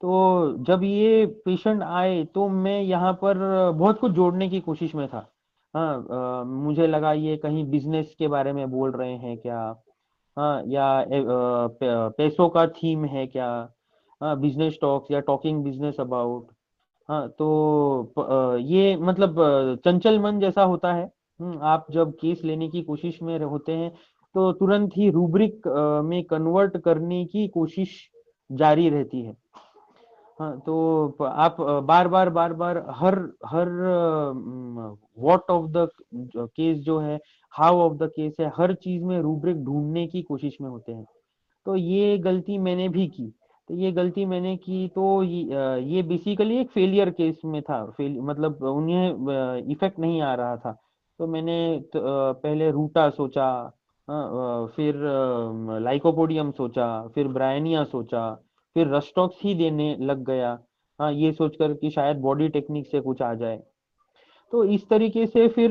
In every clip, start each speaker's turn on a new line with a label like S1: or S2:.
S1: तो जब ये पेशेंट आए तो मैं यहाँ पर बहुत कुछ जोड़ने की कोशिश में था। हाँ, मुझे लगा ये कहीं बिजनेस के बारे में बोल रहे हैं क्या। हाँ, या पैसों का थीम है क्या। हाँ, बिजनेस टॉक्स या टॉकिंग बिजनेस अबाउट। हाँ, तो ये मतलब चंचल मन जैसा होता है। आप जब केस लेने की कोशिश में होते हैं तो तुरंत ही रूब्रिक में कन्वर्ट करने की कोशिश जारी रहती है। हाँ, तो आप बार बार हर हर व्हाट ऑफ द केस जो है, हाउ ऑफ द केस है, हर चीज में रूब्रिक ढूंढने की कोशिश में होते हैं। तो ये गलती मैंने भी की। तो ये गलती मैंने की तो ये बेसिकली एक फेलियर केस में था। मतलब उन्हें इफेक्ट नहीं आ रहा था। तो मैंने पहले रूटा सोचा। फिर लाइकोपोडियम सोचा। फिर ब्रायनिया सोचा। फिर रस्टॉक्स ही देने लग गया। हाँ, ये सोचकर कि शायद बॉडी टेक्निक से कुछ आ जाए। तो इस तरीके से फिर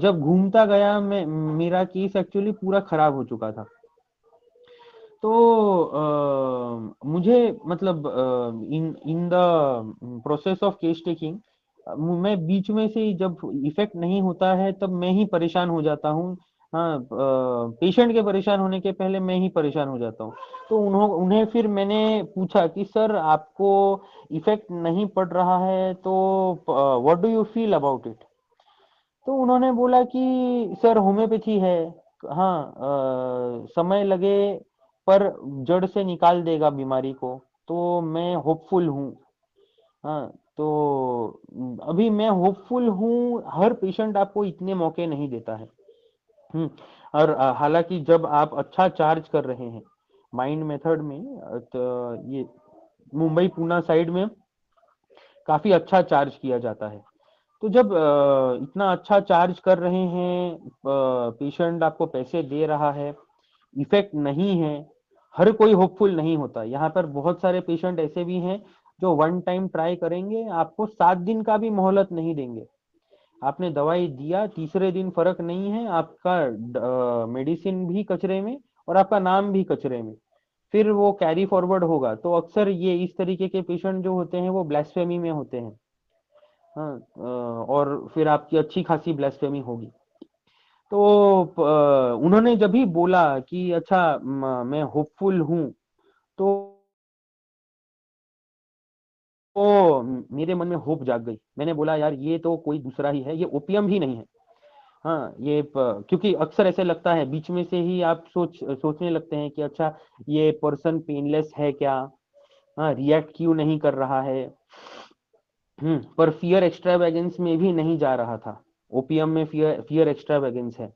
S1: जब घूमता गया मैं, मेरा केस एक्चुअली पूरा खराब हो चुका था। तो मुझे मतलब in in the process of case taking, मैं बीच में से ही जब इफेक्ट नहीं होता है तब मैं ही परेशान हो जाता हूँ। हाँ, पेशेंट के परेशान होने के पहले मैं ही परेशान हो जाता हूँ। तो उन्हें फिर मैंने पूछा कि सर आपको इफेक्ट नहीं पड़ रहा है तो what do you feel about it. तो उन्होंने बोला कि सर होम्योपैथी है। हाँ, समय लगे पर जड़ से निकाल देगा बीमारी को। तो मैं होपफुल हूँ। हाँ, तो अभी मैं होपफुल हूँ। हर पेशेंट आपको इतने मौके नहीं देता है। हम्म और हालांकि जब आप अच्छा चार्ज कर रहे हैं माइंड मेथड में, तो ये मुंबई पूना साइड में काफी अच्छा चार्ज किया जाता है। तो जब इतना अच्छा चार्ज कर रहे हैं, पेशेंट आपको पैसे दे रहा है, इफेक्ट नहीं है, हर कोई होपफुल नहीं होता। यहाँ पर बहुत सारे पेशेंट ऐसे भी हैं जो वन टाइम ट्राई करेंगे, आपको 7 दिन का भी मोहलत नहीं देंगे। आपने दवाई दिया, तीसरे दिन फर्क नहीं है, आपका मेडिसिन भी कचरे में और आपका नाम भी कचरे में, फिर वो कैरी फॉरवर्ड होगा। तो अक्सर ये इस तरीके के पेशेंट जो होते हैं वो ब्लास्फेमी में होते हैं। हाँ, और फिर आपकी अच्छी खासी ब्लास्फेमी होगी। तो उन्होंने जब भी बोला कि अच्छा मैं होपफुल हूँ, तो मेरे मन में होप जाग गई। मैंने बोला यार ये तो कोई दूसरा ही है, ये ओपियम ही नहीं है। हाँ, क्योंकि अक्सर ऐसे लगता है बीच में से ही आप सोचने लगते हैं कि अच्छा ये पर्सन पेनलेस है क्या। हाँ, रिएक्ट क्यों नहीं कर रहा है। पर फियर एक्स्ट्रावेगेंस में भी नहीं जा रहा था। ओपियम में फियर एक्स्ट्रावेगेंस है।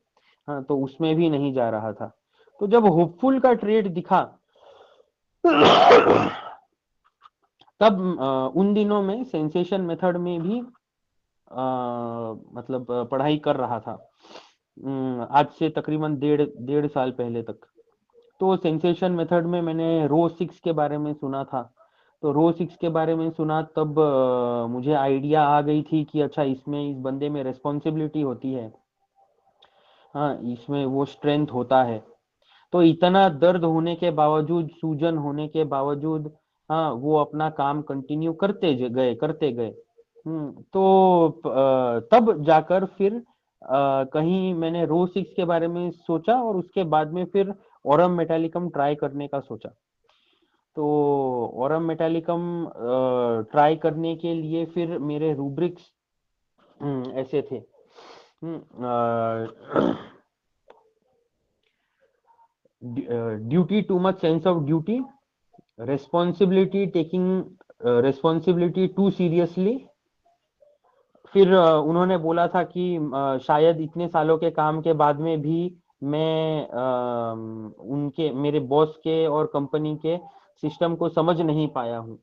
S1: हाँ, तो उसमें भी नहीं जा रहा था। तो जब होपफुल का ट्रेड दिखा तब उन दिनों में सेंसेशन मेथड में भी मतलब पढ़ाई कर रहा था। आज से तकरीबन डेढ़ डेढ़ साल पहले तक। तो सेंसेशन मेथड में मैंने रो 6 के बारे में सुना था। तो रो 6 के बारे में सुना तब मुझे आइडिया आ गई थी कि अच्छा इसमें इस बंदे में रेस्पॉन्सिबिलिटी होती है। हाँ, इसमें वो स्ट्रेंथ होता है। तो इतना दर्द होने के बावजूद, सूजन होने के बावजूद, हाँ, वो अपना काम कंटिन्यू करते गए। तो तब जाकर फिर कहीं मैंने रो 6 के बारे में सोचा और उसके बाद में फिर ओरम मेटालिकम ट्राई करने का सोचा। तो ओरम मेटालिकम ट्राई करने के लिए फिर मेरे रूब्रिक्स ऐसे थे। Duty, too much sense of duty, responsibility, taking responsibility too seriously। फिर उन्होंने बोला था कि शायद इतने सालों के काम के बाद में भी मैं उनके, मेरे बॉस के और कंपनी के सिस्टम को समझ नहीं पाया हूँ।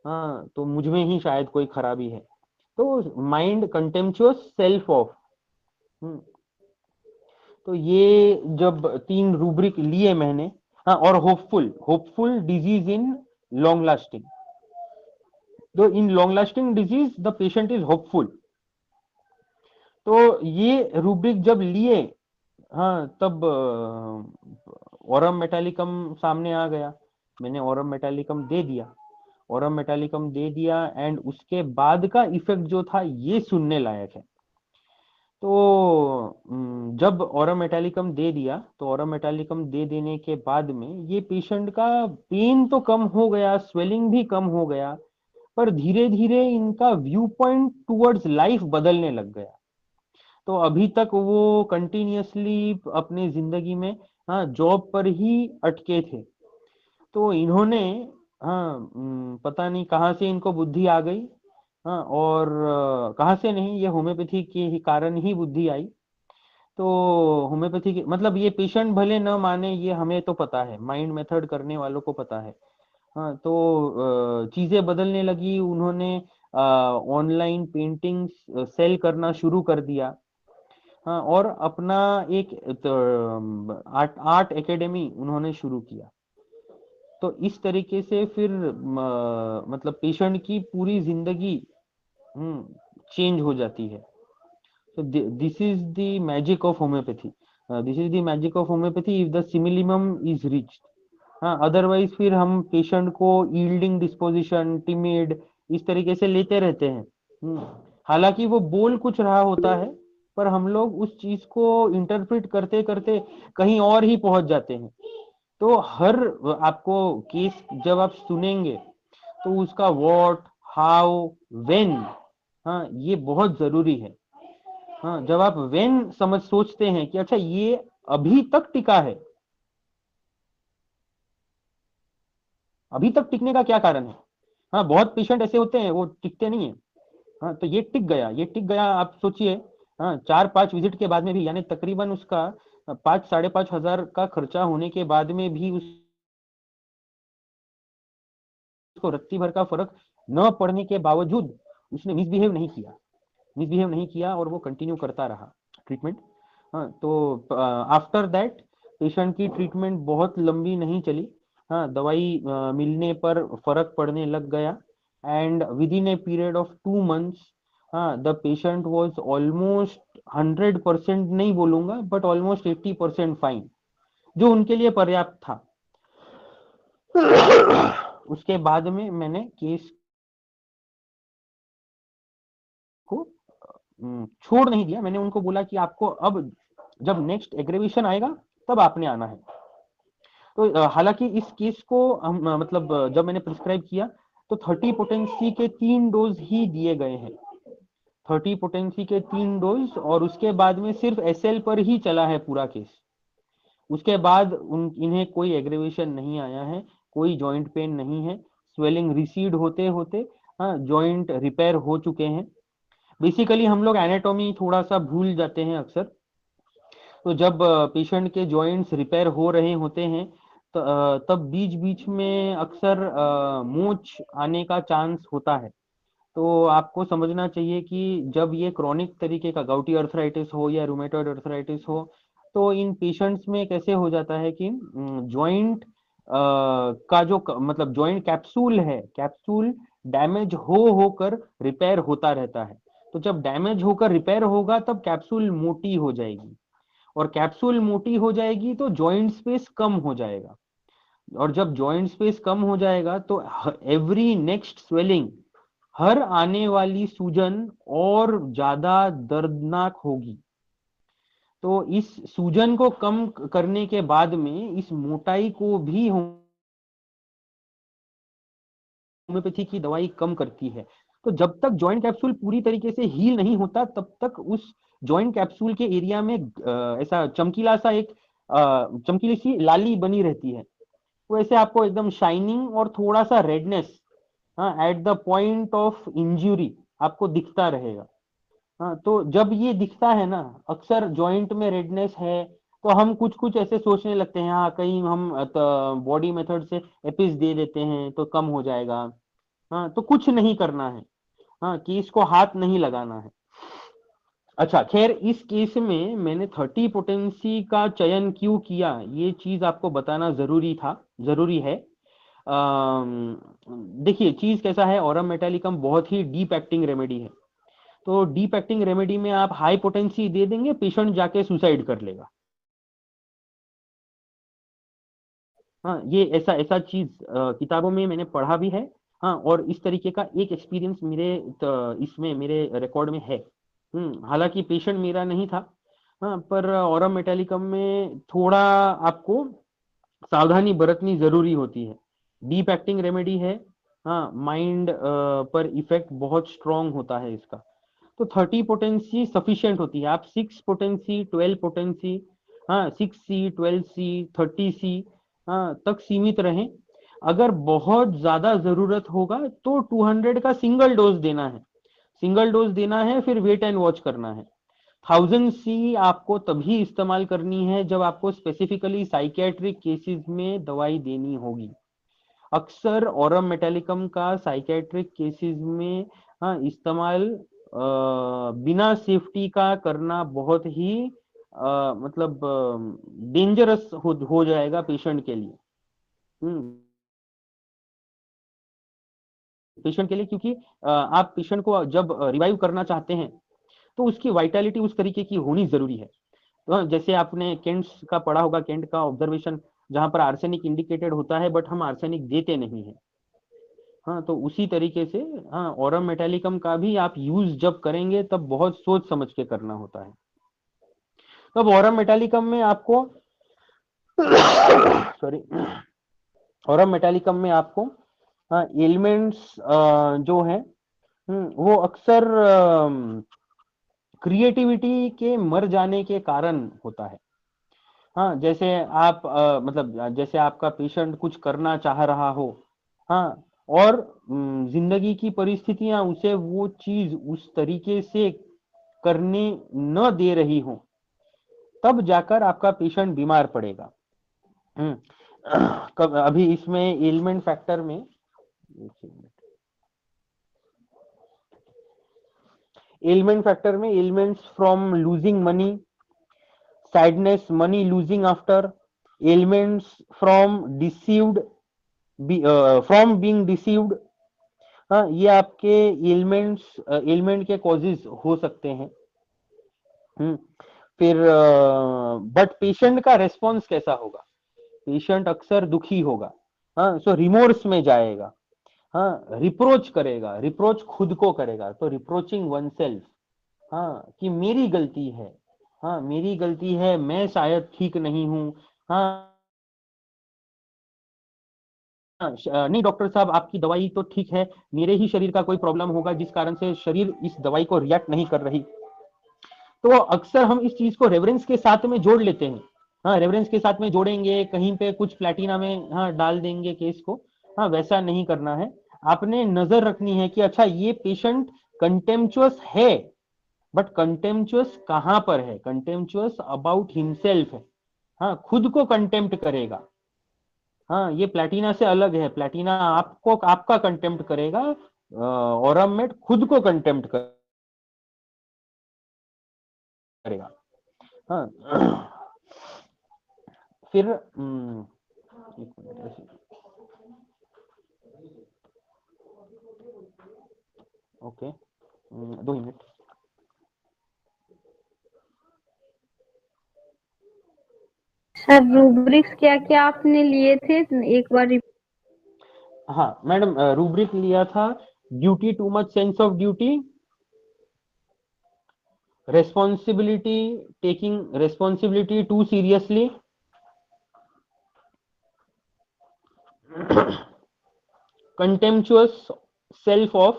S1: हाँ, तो मुझ में ही शायद कोई खराबी है। तो माइंड कंटेम्पचुअस सेल्फ ऑफ। तो ये जब 3 रूब्रिक लिए मैंने। हाँ, और hopeful hopeful disease in long lasting. तो in long lasting disease the patient is hopeful. तो ये रूब्रिक जब लिए, हाँ, तब ओरम मेटालिकम सामने आ गया। मैंने ओरम मेटालिकम दे दिया। ऑरम मेटालिकम दे दिया, एंड उसके बाद का इफेक्ट जो था ये सुनने लायक है। तो जब ऑरम मेटालिकम दे दिया, तो ऑरम मेटालिकम दे देने के बाद में ये पेशेंट का पेन तो कम हो गया, स्वेलिंग भी कम हो गया, पर धीरे धीरे इनका व्यू पॉइंट टूवर्ड्स लाइफ बदलने लग गया। तो अभी तक वो कंटिन्यूअसली अपनी जिंदगी में, हाँ, जॉब पर ही अटके थे। तो इन्होंने, हाँ, पता नहीं कहाँ से इनको बुद्धि आ गई, हाँ, और कहाँ से नहीं, ये होम्योपैथी के ही कारण ही बुद्धि आई। तो होम्योपैथी के मतलब, ये पेशेंट भले न माने, ये हमें तो पता है, माइंड मेथड करने वालों को पता है। हाँ, तो चीजें बदलने लगी, उन्होंने ऑनलाइन पेंटिंग्स सेल करना शुरू कर दिया। हाँ, और अपना एक आर्ट आर्ट एकेडमी उन्होंने शुरू किया। तो इस तरीके से फिर मतलब पेशेंट की पूरी जिंदगी चेंज हो जाती है। So this is the magic of homeopathy. This is the magic of homeopathy if the simillimum is reached. हाँ, अदरवाइज फिर हम पेशेंट को यील्डिंग डिस्पोजिशन, टिमिड, इस तरीके से लेते रहते हैं। हालांकि वो बोल कुछ रहा होता है, पर हम लोग उस चीज को इंटरप्रेट करते करते कहीं और ही पहुंच जाते हैं। तो हर आपको केस जब आप सुनेंगे, तो उसका व्हाट, हाउ, व्हेन, हाँ, ये बहुत जरूरी है। हाँ, जब आप व्हेन समझ सोचते हैं कि अच्छा ये अभी तक टिका है, अभी तक टिकने का क्या कारण है। हाँ, बहुत पेशेंट ऐसे होते हैं वो टिकते नहीं है। हाँ, तो ये टिक गया, ये टिक गया, आप सोचिए। हाँ, 4-5 विजिट के बाद में भी, यानी तकरीबन उसका 5-5.5 हजार का खर्चा होने के बाद में भी उसको रत्ती भर का फर्क न पड़ने के बावजूद उसने मिसबिहेव नहीं किया और वो कंटिन्यू करता रहा ट्रीटमेंट। हाँ, तो आफ्टर दैट पेशेंट की ट्रीटमेंट बहुत लंबी नहीं चली। हाँ, दवाई मिलने पर फर्क पड़ने लग गया, and with in a period of 2 months, हाँ, द पेशेंट वॉज ऑलमोस्ट 100% नहीं बोलूंगा, बट ऑलमोस्ट 80% फाइन, जो उनके लिए पर्याप्त था। उसके बाद में मैंने केस को छोड़ नहीं दिया। मैंने उनको बोला कि आपको अब जब नेक्स्ट एग्रेवेशन आएगा तब आपने आना है। तो हालांकि इस केस को हम मतलब जब मैंने प्रिस्क्राइब किया, तो 30 पोटेंसी के 3 डोज ही दिए गए हैं। 30 पोटेंसी के 3 डोज, और उसके बाद में सिर्फ एसएल पर ही चला है पूरा केस। उसके बाद इन्हें कोई एग्रेवेशन नहीं आया है, कोई जॉइंट पेन नहीं है, स्वेलिंग रिसीड होते होते, हाँ, जॉइंट रिपेयर हो चुके हैं। बेसिकली हम लोग एनाटॉमी थोड़ा सा भूल जाते हैं अक्सर। तो जब पेशेंट के जॉइंट्स रिपेयर हो रहे होते हैं, तब बीच बीच में अक्सर मोच आने का चांस होता है। तो आपको समझना चाहिए कि जब ये क्रॉनिक तरीके का गाउटी अर्थराइटिस हो या रूमेटॉइड अर्थराइटिस हो, तो इन पेशेंट्स में कैसे हो जाता है कि जॉइंट का जो मतलब जॉइंट कैप्सूल है, कैप्सूल डैमेज हो होकर रिपेयर होता रहता है। तो जब डैमेज होकर रिपेयर होगा तब कैप्सूल मोटी हो जाएगी, और कैप्सूल मोटी हो जाएगी तो जॉइंट स्पेस कम हो जाएगा, और जब जॉइंट स्पेस कम हो जाएगा तो एवरी नेक्स्ट स्वेलिंग, हर आने वाली सूजन और ज्यादा दर्दनाक होगी। तो इस सूजन को कम करने के बाद में इस मोटाई को भी होम्योपैथी की दवाई कम करती है। तो जब तक जॉइंट कैप्सूल पूरी तरीके से हील नहीं होता, तब तक उस जॉइंट कैप्सूल के एरिया में ऐसा चमकीला सा एक चमकीली सी लाली बनी रहती है। तो ऐसे आपको एकदम शाइनिंग और थोड़ा सा रेडनेस, हाँ, at the point of injury आपको दिखता रहेगा। हाँ, तो जब ये दिखता है ना, अक्सर जॉइंट में रेडनेस है, तो हम कुछ कुछ ऐसे सोचने लगते हैं, हाँ, कहीं हम बॉडी मेथड से एपिस दे देते हैं तो कम हो जाएगा। हाँ, तो कुछ नहीं करना है। हाँ, केस को हाथ नहीं लगाना है। अच्छा, खैर, इस केस में मैंने 30 पोटेंसी का चयन क्यों किया, ये चीज आपको बताना जरूरी था, जरूरी है। देखिए चीज कैसा है, ऑरम मेटालिकम बहुत ही डीप एक्टिंग रेमेडी है। तो डीप एक्टिंग रेमेडी में आप हाई पोटेंसी दे देंगे, पेशेंट जाके सुसाइड कर लेगा। हाँ, ये ऐसा ऐसा चीज किताबों में मैंने पढ़ा भी है, हाँ, और इस तरीके का एक एक्सपीरियंस मेरे इसमें मेरे रिकॉर्ड में है। हालांकि पेशेंट मेरा नहीं था। हाँ, पर ऑरम मेटालिकम में थोड़ा आपको सावधानी बरतनी जरूरी होती है। डीप एक्टिंग रेमेडी है। हाँ, माइंड पर इफेक्ट बहुत स्ट्रांग होता है इसका। तो 30 पोटेंसी सफिशिएंट होती है। आप 6 पोटेंसी, 12 पोटेंसी, हाँ 6C, 12C, 30C, हाँ तक सीमित रहें। अगर बहुत ज्यादा जरूरत होगा तो 200 का सिंगल डोज देना है। सिंगल डोज देना है, फिर वेट एंड वॉच करना है। 1000C आपको तभी इस्तेमाल करनी है जब आपको स्पेसिफिकली साइकेट्रिक केसेस में दवाई देनी होगी। अक्सर ऑरम मेटालिकम का साइकेट्रिक केसेस में हाँ इस्तेमाल बिना सेफ्टी का करना बहुत ही मतलब डेंजरस हो जाएगा पेशेंट के लिए। पेशेंट के लिए, क्योंकि आप पेशेंट को जब रिवाइव करना चाहते हैं तो उसकी वाइटलिटी उस तरीके की होनी जरूरी है। तो जैसे आपने केंट का पढ़ा होगा, केंट का ऑब्जर्वेशन, जहां पर आर्सेनिक इंडिकेटेड होता है बट हम आर्सेनिक देते नहीं है। हाँ, तो उसी तरीके से हाँ ऑरम मेटालिकम का भी आप यूज जब करेंगे तब बहुत सोच समझ के करना होता है। तब ऑरम मेटालिकम में आपको सॉरी, ऑरम मेटालिकम में आपको हाँ एलिमेंट्स जो है वो अक्सर क्रिएटिविटी के मर जाने के कारण होता है। हाँ, जैसे आप मतलब जैसे आपका पेशेंट कुछ करना चाह रहा हो, हाँ, और जिंदगी की परिस्थितियां उसे वो चीज उस तरीके से करने न दे रही हो, तब जाकर आपका पेशेंट बीमार पड़ेगा। हम्म कब अभी इसमें एलिमेंट फैक्टर में elements from losing money, sadness, money losing after, ailments from deceived, from being deceived, हाँ ये आपके एलिमेंट के कॉजेज हो सकते हैं। हम्म फिर बट पेशेंट का रेस्पॉन्स कैसा होगा? पेशेंट अक्सर दुखी होगा। हाँ, सो रिमोर्स में जाएगा। हाँ, रिप्रोच करेगा, रिप्रोच खुद को करेगा, तो रिप्रोचिंग वन सेल्फ, हाँ कि मेरी गलती है, हाँ मेरी गलती है, मैं शायद ठीक नहीं हूँ। हाँ, नहीं डॉक्टर साहब, आपकी दवाई तो ठीक है, मेरे ही शरीर का कोई प्रॉब्लम होगा जिस कारण से शरीर इस दवाई को रिएक्ट नहीं कर रही। तो अक्सर हम इस चीज को रेफरेंस के साथ में जोड़ लेते हैं। हाँ, रेफरेंस के साथ में जोड़ेंगे, कहीं पे कुछ प्लेटिना में हाँ डाल देंगे केस को। हाँ, वैसा नहीं करना है। आपने नजर रखनी है कि अच्छा ये पेशेंट कंटेम्पचुअस है, बट कंटेम्पचुअस कहां पर है? कंटेम्पचुअस अबाउट हिमसेल्फ है। हाँ, खुद को कंटेम्प्ट करेगा। हाँ, ये प्लेटिना से अलग है। प्लेटिना आपको आपका कंटेम्प्ट करेगा, औरमेट खुद को कंटेम्प्ट करेगा। हाँ फिर एक minute okay, 2 minute.
S2: Sir rubrics क्या क्या आपने लिए थे, एक बार?
S1: हाँ मैडम, रूब्रिक लिया था, duty, too much sense of duty, responsibility, taking responsibility too seriously, contemptuous self of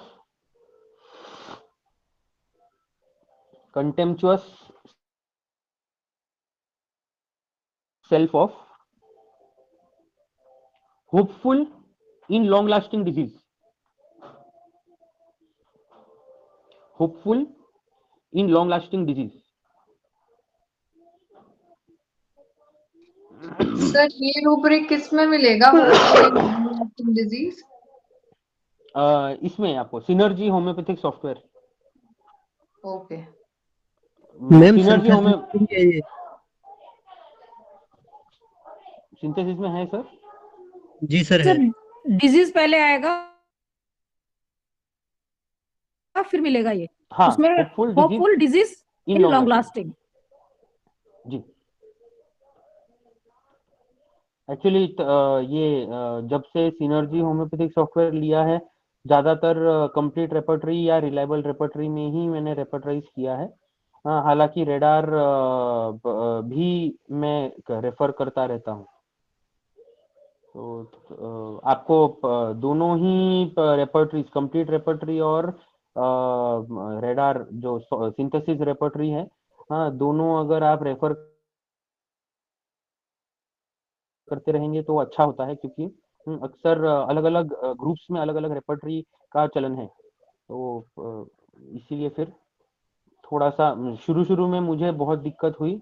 S1: contemptuous self of hopeful in long lasting disease, hopeful in long lasting disease।
S3: Sir ये रूब्रिक किस में मिलेगा, hopeful in long lasting disease?
S1: इसमें आपको Synergy homoeopathic software,
S3: okay.
S4: Ma'am
S1: Synergy
S4: Synthesis
S1: homoeo
S4: में भी है ये?
S1: सिंथेसिस में है सर।
S4: जी सर है।
S5: सर डिजीज पहले आएगा फिर मिलेगा ये,
S1: हाँ,
S5: उसमें
S1: hopeful disease
S5: hopeful disease
S1: in
S5: in
S1: long
S5: long
S1: lasting.
S5: Lasting.
S1: जी, एक्चुअली ये जब से सिनर्जी होम्योपैथिक सॉफ्टवेयर लिया है ज़्यादातर कंप्लीट रेपर्टरी या रिलायबल रेपर्टरी में ही मैंने रेपर्टराइज किया है। हाँ, हालांकि रेडार भी मैं रेफर करता रहता हूँ। तो आपको दोनों ही रेपर्टरीज, कंप्लीट रेपर्टरी और रेडार जो सिंथेसिस रेपर्टरी है, हाँ, दोनों अगर आप रेफर करते रहेंगे तो अच्छा होता है, क्योंकि अक्सर अलग अलग ग्रुप्स में अलग अलग रेपर्टरी का चलन है। तो इसीलिए फिर थोड़ा सा शुरू शुरू में मुझे बहुत दिक्कत हुई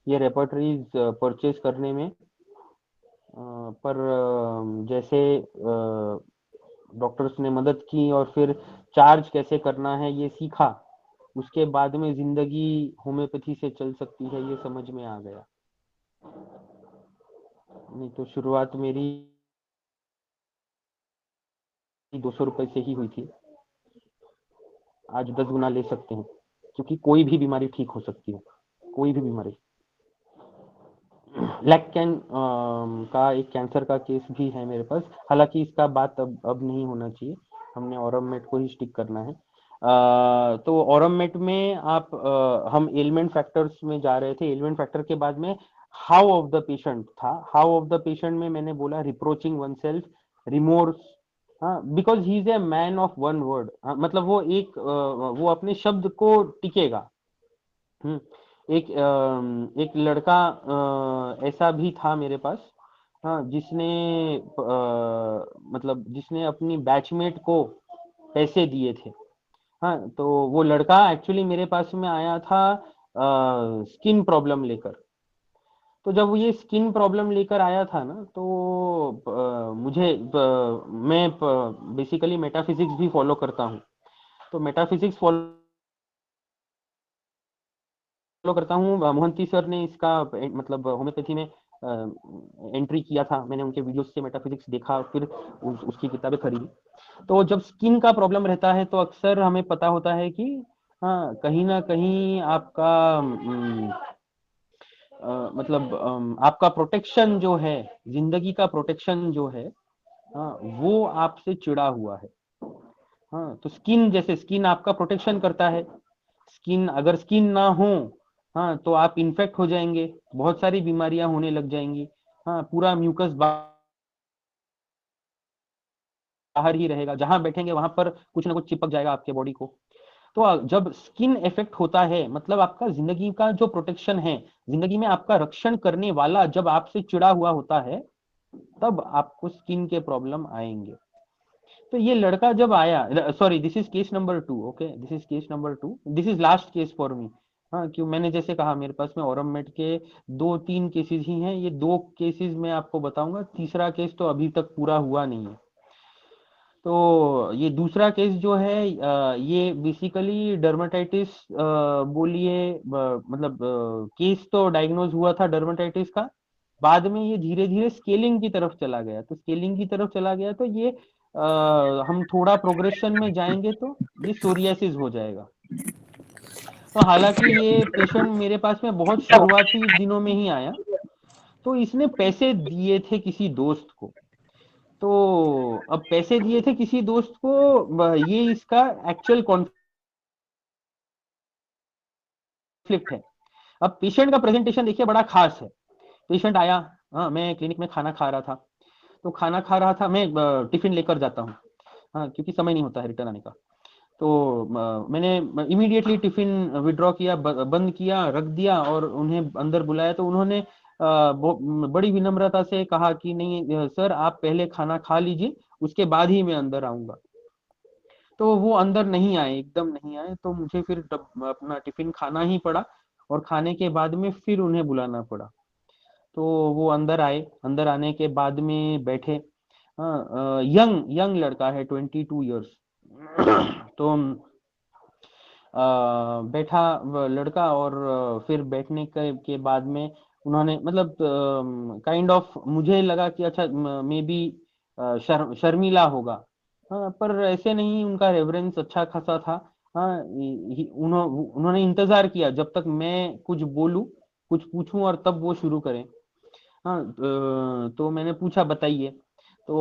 S1: ये रेपर्टरीज परचेज करने में, पर जैसे डॉक्टर्स ने मदद की और फिर चार्ज कैसे करना है ये सीखा, उसके बाद में जिंदगी होम्योपैथी से चल सकती है ये समझ में आ गया। नहीं तो शुरुआत मेरी 200 रुपए से ही हुई थी, आज 10 गुना ले सकते हैं, क्योंकि कोई भी बीमारी ठीक हो सकती है, कोई भी बीमारी। लैक कैन का एक कैंसर का केस भी है मेरे पास, हालांकि इसका बात अब नहीं होना चाहिए, हमने ऑरममेट को ही स्टिक करना है। तो ऑरममेट में आप हम एलिमेंट फैक्टर्स में जा रहे थे। एलिमेंट फैक्टर के बाद में हाउ ऑफ द पेशेंट था। हाउ ऑफ द पेशेंट में मैंने बोला रिप्रोचिंग वन सेल्फ, रिमोर्स, हाँ, because he is a man of one word, मतलब वो अपने शब्द को टिकेगा। एक लड़का ऐसा भी था मेरे पास, हाँ, मतलब जिसने अपनी बैचमेट को पैसे दिए थे। हाँ, तो वो लड़का एक्चुअली मेरे पास में आया था स्किन प्रॉब्लम लेकर। तो जब ये स्किन प्रॉब्लम लेकर आया था ना, तो मैं बेसिकली मेटाफिजिक्स भी फॉलो करता हूँ। तो मेटाफिजिक्स फॉलो करता हूँ। मोहंती सर ने इसका मतलब होम्योपैथी में एंट्री किया था, मैंने उनके वीडियोस से मेटाफिजिक्स देखा, फिर उसकी किताबें खरीदी। तो जब स्किन का प्रॉब्लम रहता है तो अक्सर हमें पता होता है कि हाँ, कहीं ना कहीं आपका मतलब आपका प्रोटेक्शन जो है, जिंदगी का प्रोटेक्शन जो है, हाँ, वो आपसे चिड़ा हुआ है। हाँ, तो स्किन, जैसे स्किन आपका प्रोटेक्शन करता है, स्किन अगर स्किन ना हो, हाँ, तो आप इन्फेक्ट हो जाएंगे, बहुत सारी बीमारियां होने लग जाएंगी। हाँ, पूरा म्यूकस बाहर ही रहेगा, जहां बैठेंगे वहां पर कुछ ना कुछ चिपक जाएगा आपके बॉडी को। तो जब स्किन इफेक्ट होता है, मतलब आपका जिंदगी का जो प्रोटेक्शन है, जिंदगी में आपका रक्षण करने वाला जब आपसे चिड़ा हुआ होता है, तब आपको स्किन के प्रॉब्लम आएंगे। तो ये लड़का जब आया, sorry, this is case number 2, okay, this is case number 2, this is last case for me. हाँ, क्यों, मैंने जैसे कहा मेरे पास में ऑरममेट के 2-3 केसेस ही हैं, ये 2 केसेस मैं आपको बताऊंगा, तीसरा केस तो अभी तक पूरा हुआ नहीं है। तो ये दूसरा केस जो है, ये बेसिकली डर्मेटाइटिस बोलिए, मतलब केस तो डायग्नोज हुआ था डर्मेटाइटिस का, बाद में ये धीरे धीरे स्केलिंग की तरफ चला गया। तो स्केलिंग की तरफ चला गया तो ये हम थोड़ा प्रोग्रेशन में जाएंगे तो ये सोरियासिस हो जाएगा। तो हालांकि ये पेशेंट मेरे पास में बहुत शुरुआती दिनों में ही आया, तो इसने पैसे दिए थे किसी दोस्त को। तो अब पैसे दिए थे किसी दोस्त को, ये इसका एक्चुअल कॉन्फ्लिक्ट है। अब पेशेंट का प्रेजेंटेशन देखिए बड़ा खास है। पेशेंट आया, हाँ, मैं क्लिनिक में खाना खा रहा था, तो खाना खा रहा था, मैं टिफिन लेकर जाता हूँ, हाँ, क्योंकि समय नहीं होता है रिटर्न आने का। तो मैंने इमीडिएटली टिफिन विड्रॉ किया, बंद किया, रख दिया और उन्हें अंदर बुलाया। तो उन्होंने बड़ी विनम्रता से कहा कि नहीं सर, आप पहले खाना खा लीजिए, उसके बाद ही मैं अंदर आऊंगा। तो वो अंदर नहीं आए, एकदम नहीं आए, तो मुझे फिर अपना टिफिन खाना ही पड़ा, और खाने के बाद में फिर उन्हें बुलाना पड़ा। तो वो अंदर आए, अंदर आने के बाद में बैठे। हाँ, यंग यंग लड़का है, 22 इयर्स। तो बैठा लड़का, और फिर बैठने के बाद में उन्होंने मतलब काइंड ऑफ मुझे लगा कि अच्छा मे बी शर्मिला होगा। हाँ, पर ऐसे नहीं, उनका रेवरेंस अच्छा खासा था। हाँ, उन्होंने इंतजार किया जब तक मैं कुछ बोलूं, कुछ पूछूं, और तब वो शुरू करें। हाँ, तो मैंने पूछा बताइए। तो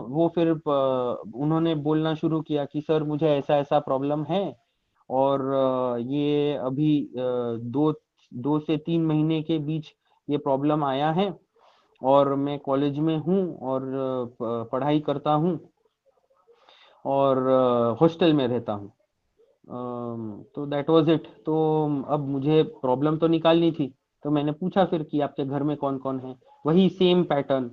S1: वो फिर उन्होंने बोलना शुरू किया कि सर मुझे ऐसा ऐसा प्रॉब्लम है, और ये अभी 2 से 3 महीने के बीच ये प्रॉब्लम आया है, और मैं कॉलेज में हूँ और पढ़ाई करता हूँ और हॉस्टल में रहता हूँ। तो दैट वाज इट। तो अब मुझे प्रॉब्लम तो निकालनी थी, तो मैंने पूछा फिर कि आपके घर में कौन कौन है, वही सेम पैटर्न।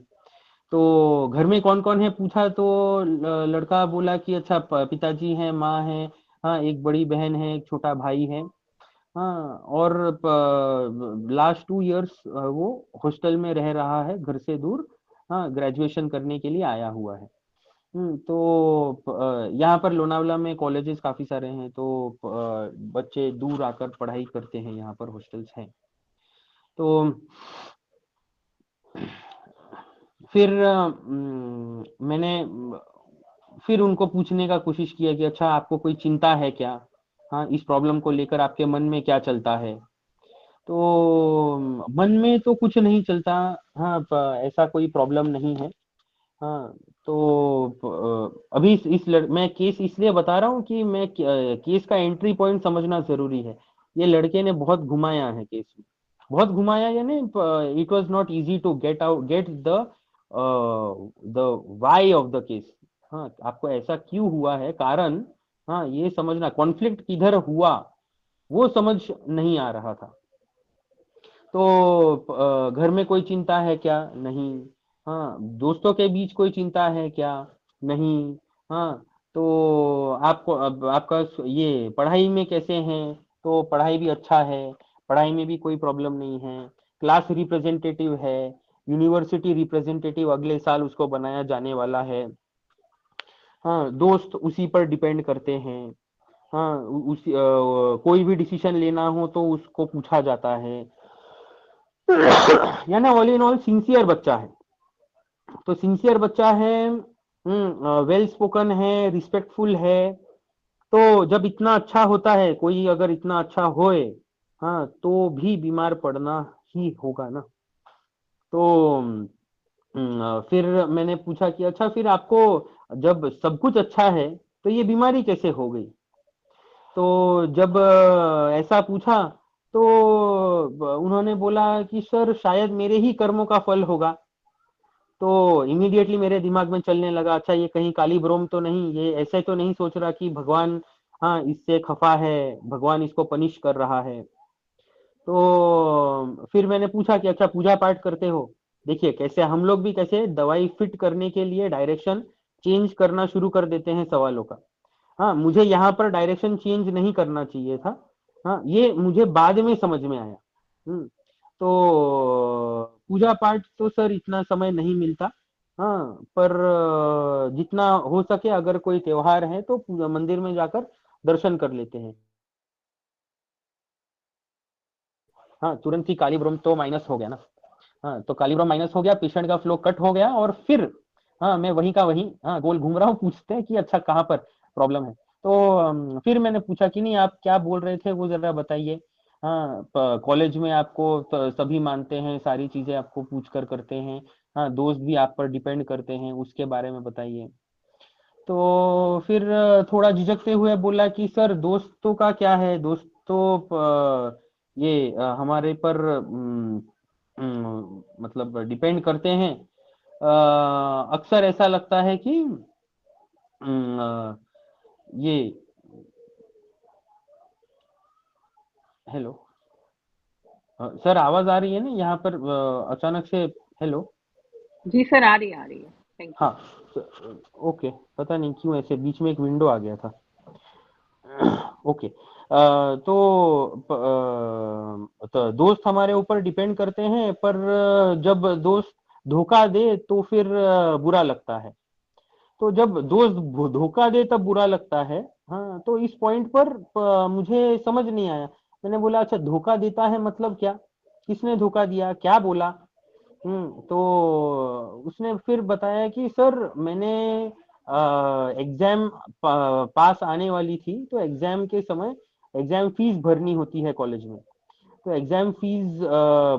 S1: तो घर में कौन कौन है पूछा, तो लड़का बोला कि अच्छा पिताजी हैं, माँ है, हाँ एक बड़ी बहन है, एक छोटा भाई है, हाँ, और लास्ट 2 इयर्स वो हॉस्टल में रह रहा है, घर से दूर, हाँ ग्रेजुएशन करने के लिए आया हुआ है। तो यहाँ पर लोनावला में कॉलेजेस काफी सारे हैं, तो बच्चे दूर आकर पढ़ाई करते हैं, यहाँ पर हॉस्टल्स हैं। तो फिर मैंने फिर उनको पूछने का कोशिश किया कि अच्छा आपको कोई चिंता है क्या, हाँ इस प्रॉब्लम को लेकर आपके मन में क्या चलता है। तो मन में तो कुछ नहीं चलता, हाँ ऐसा कोई प्रॉब्लम नहीं है। हाँ, तो अभी मैं केस इसलिए बता रहा हूँ कि मैं केस का एंट्री पॉइंट समझना जरूरी है। ये लड़के ने बहुत घुमाया है केस में, बहुत घुमाया, यानी it was not easy to get the why of the case. हाँ, आपको ऐसा क्यों हुआ है, कारण, हाँ ये समझना, कॉन्फ्लिक्ट किधर हुआ वो समझ नहीं आ रहा था। तो घर में कोई चिंता है क्या, नहीं, हाँ दोस्तों के बीच कोई चिंता है क्या, नहीं, हाँ तो आपको अब आपका ये पढ़ाई में कैसे हैं, तो पढ़ाई भी अच्छा है, पढ़ाई में भी कोई प्रॉब्लम नहीं है, क्लास रिप्रेजेंटेटिव है, यूनिवर्सिटी रिप्रेजेंटेटिव अगले साल उसको बनाया जाने वाला है, हाँ दोस्त उसी पर डिपेंड करते हैं, हाँ उसी कोई भी डिसीजन लेना हो तो उसको पूछा जाता है, यानी ऑल इन ऑल सिंसियर बच्चा है। तो सिंसियर बच्चा है, वेल स्पोकन है, रिस्पेक्टफुल है। तो जब इतना अच्छा होता है, कोई अगर इतना अच्छा होए, हाँ तो भी बीमार पड़ना ही होगा ना। तो फिर मैंने पूछा कि अच्छा फिर आपको जब सब कुछ अच्छा है तो ये बीमारी कैसे हो गई। तो जब ऐसा पूछा, तो उन्होंने बोला कि सर शायद मेरे ही कर्मों का फल होगा। तो इमीडिएटली मेरे दिमाग में चलने लगा, अच्छा ये कहीं काली ब्रोम तो नहीं, ये ऐसे तो नहीं सोच रहा कि भगवान, हाँ इससे खफा है, भगवान इसको पनिश कर रहा है। तो फिर मैंने पूछा कि अच्छा पूजा पाठ करते हो। देखिए कैसे हम लोग भी कैसे दवाई फिट करने के लिए डायरेक्शन चेंज करना शुरू कर देते हैं सवालों का। हाँ मुझे यहाँ पर डायरेक्शन चेंज नहीं करना चाहिए था, हाँ ये मुझे बाद में समझ में आया। तो पूजा पाठ तो सर इतना समय नहीं मिलता, हाँ पर जितना हो सके अगर कोई त्योहार है तो मंदिर में जाकर दर्शन कर लेते हैं। हाँ तुरंत ही कालीब्रह्म तो माइनस हो गया ना, हाँ तो कालीब्रह्म माइनस हो गया, पेशेंट का फ्लो कट हो गया, और फिर हाँ मैं वहीं का वहीं, हाँ गोल घूम रहा हूँ, पूछते हैं कि अच्छा कहाँ पर प्रॉब्लम है। तो फिर मैंने पूछा कि नहीं आप क्या बोल रहे थे वो जरा बताइए। हाँ कॉलेज में आपको सभी मानते हैं, सारी चीजें आपको पूछ कर करते हैं, हाँ दोस्त भी आप पर डिपेंड करते हैं, उसके बारे में बताइए। तो फिर थोड़ा झिझकते हुए बोला कि सर दोस्तों का क्या है, दोस्त तो ये हमारे पर मतलब डिपेंड करते हैं। अक्सर ऐसा लगता है कि ये, हेलो, सर आवाज आ रही है ना यहाँ पर अचानक से, हेलो।
S6: जी सर, आ रही है, थैंक यू।
S1: हाँ ओके, पता नहीं क्यों ऐसे बीच में एक विंडो आ गया था। ओके, तो दोस्त हमारे ऊपर डिपेंड करते हैं, पर जब दोस्त धोखा दे तो फिर बुरा लगता है। तो जब दोस्त धोखा दे तब बुरा लगता है। हाँ तो इस पॉइंट पर मुझे समझ नहीं आया। मैंने बोला अच्छा धोखा देता है मतलब क्या, किसने धोखा दिया, क्या बोला। तो उसने फिर बताया कि सर मैंने एग्जाम पास आने वाली थी, तो एग्जाम के समय एग्जाम फीस भरनी होती है कॉलेज में। तो तो एग्जाम फीस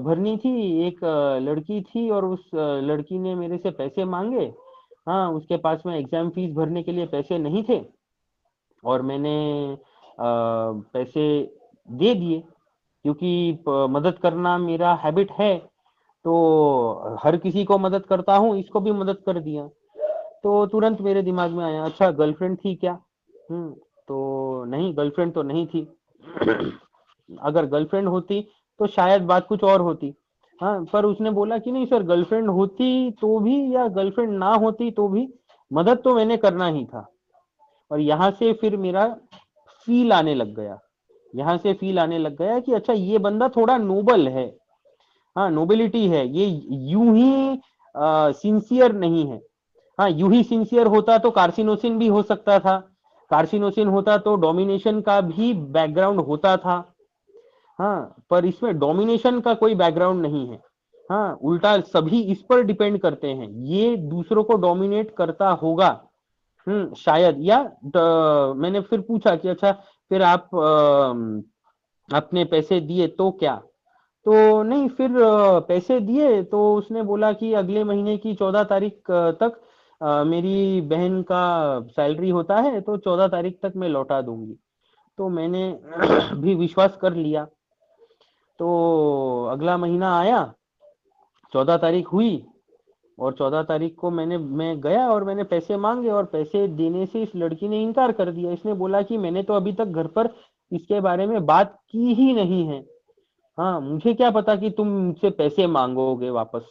S1: भरनी थी। एक लड़की थी और उस लड़की ने मेरे से पैसे मांगे। हाँ, उसके पास में एग्जाम फीस भरने के लिए पैसे नहीं थे और मैंने पैसे दे दिए, क्योंकि मदद करना मेरा हैबिट है। तो हर किसी को मदद करता हूँ, इसको भी मदद कर दिया। तो तुरंत मेरे दिमाग में आया, अच्छा गर्लफ्रेंड थी क्या? तो नहीं, गर्लफ्रेंड तो नहीं थी। अगर गर्लफ्रेंड होती तो शायद बात कुछ और होती। हाँ, पर उसने बोला कि नहीं सर, गर्लफ्रेंड होती तो भी या गर्लफ्रेंड ना होती तो भी मदद तो मैंने करना ही था। और यहाँ से फिर मेरा फील आने लग गया, यहाँ से फील आने लग गया कि अच्छा ये बंदा थोड़ा नोबल है। हाँ, नोबिलिटी है ये, यूं ही सिंसियर नहीं है। हाँ, यूं ही सिंसियर होता तो कार्सिनोसिन भी हो सकता था, कार्सिनोसिन होता तो डोमिनेशन का भी बैकग्राउंड होता था। हाँ, पर इसमें डोमिनेशन का कोई बैकग्राउंड नहीं है। हाँ, उल्टा सभी इस पर डिपेंड करते हैं, ये दूसरों को डोमिनेट करता होगा। शायद, या मैंने फिर पूछा कि अच्छा फिर आप अपने पैसे दिए तो क्या? तो नहीं, फिर पैसे दिए तो उसने बोला कि अगले महीने की 14 तारीख तक मेरी बहन का सैलरी होता है, तो 14 तारीख तक मैं लौटा दूंगी। तो मैंने भी विश्वास कर लिया। तो अगला महीना आया, 14 तारीख हुई और 14 तारीख को मैं गया और मैंने पैसे मांगे और पैसे देने से इस लड़की ने इनकार कर दिया। इसने बोला कि मैंने तो अभी तक घर पर इसके बारे में बात की ही नहीं है। हाँ, मुझे क्या पता कि तुम मुझसे पैसे मांगोगे वापस।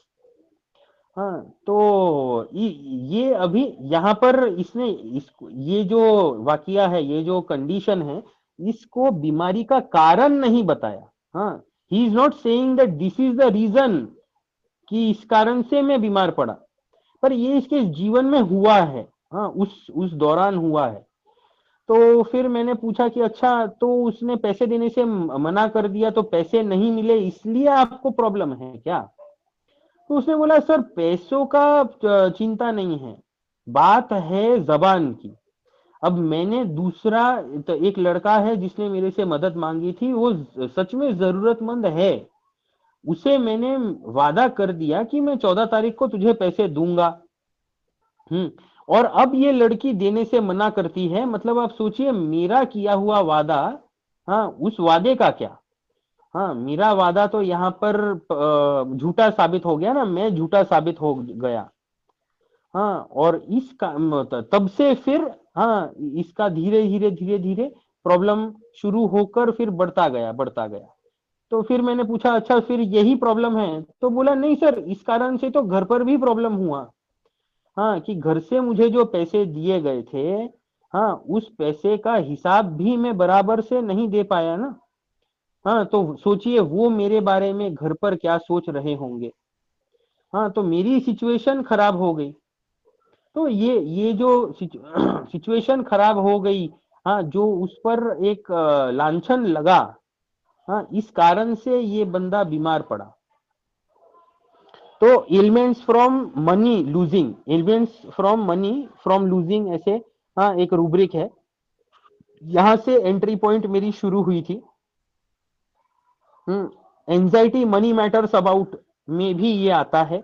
S1: हाँ, तो ये अभी यहाँ पर इसने ये जो वाकया है, ये जो कंडीशन है, इसको बीमारी का कारण नहीं बताया। हाँ, he is not saying that this is the reason कि इस कारण से मैं बीमार पड़ा, पर ये इसके जीवन में हुआ है। हाँ, उस दौरान हुआ है। तो फिर मैंने पूछा कि अच्छा, तो उसने पैसे देने से मना कर दिया तो पैसे नहीं मिले इसलिए आपको प्रॉब्लम है क्या? तो उसने बोला सर, पैसों का चिंता नहीं है, बात है जबान की। अब मैंने दूसरा, तो एक लड़का है जिसने मेरे से मदद मांगी थी, वो सच में जरूरतमंद है। उसे मैंने वादा कर दिया कि मैं 14 तारीख को तुझे पैसे दूंगा। और अब ये लड़की देने से मना करती है, मतलब आप सोचिए मेरा किया हुआ वादा, हाँ, उस वादे का क्या? हाँ, मेरा वादा तो यहाँ पर झूठा साबित हो गया ना, मैं झूठा साबित हो गया। हाँ, और तब से फिर, हाँ, इसका धीरे धीरे धीरे धीरे प्रॉब्लम शुरू होकर फिर बढ़ता गया, बढ़ता गया। तो फिर मैंने पूछा अच्छा फिर यही प्रॉब्लम है? तो बोला नहीं सर, इस कारण से तो घर पर भी प्रॉब्लम हुआ। हाँ, कि घर से मुझे जो पैसे दिए गए थे, हाँ, उस पैसे का हिसाब भी मैं बराबर से नहीं दे पाया ना। हाँ, तो सोचिए वो मेरे बारे में घर पर क्या सोच रहे होंगे। हाँ, तो मेरी सिचुएशन खराब हो गई। तो ये जो सिचुएशन खराब हो गई, हाँ, जो उस पर एक लांछन लगा, हाँ, इस कारण से ये बंदा बीमार पड़ा। तो elements from money losing, elements from money from losing, ऐसे हाँ एक रूब्रिक है। यहां से एंट्री पॉइंट मेरी शुरू हुई थी। एंजाइटी मनी मैटर्स अबाउट में भी ये आता है।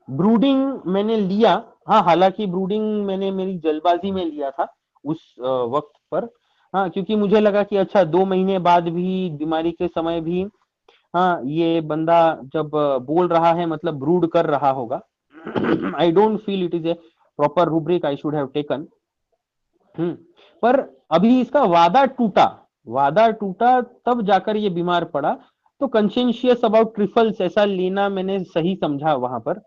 S1: ब्रूडिंग मैंने लिया, हाँ, हालांकि ब्रूडिंग मैंने मेरी जल्दबाजी में लिया था उस वक्त पर। हाँ, क्योंकि मुझे लगा कि अच्छा 2 महीने बाद भी, बीमारी के समय भी, हाँ, ये बंदा जब बोल रहा है मतलब ब्रूड कर रहा होगा। I don't feel it is A proper rubric I should have taken. पर अभी इसका वादा टूटा, वादा टूटा तब जाकर ये बीमार पड़ा। तो कंशियंशियस अबाउट ट्रिफल्स ऐसा लेना मैंने सही समझा वहां पर।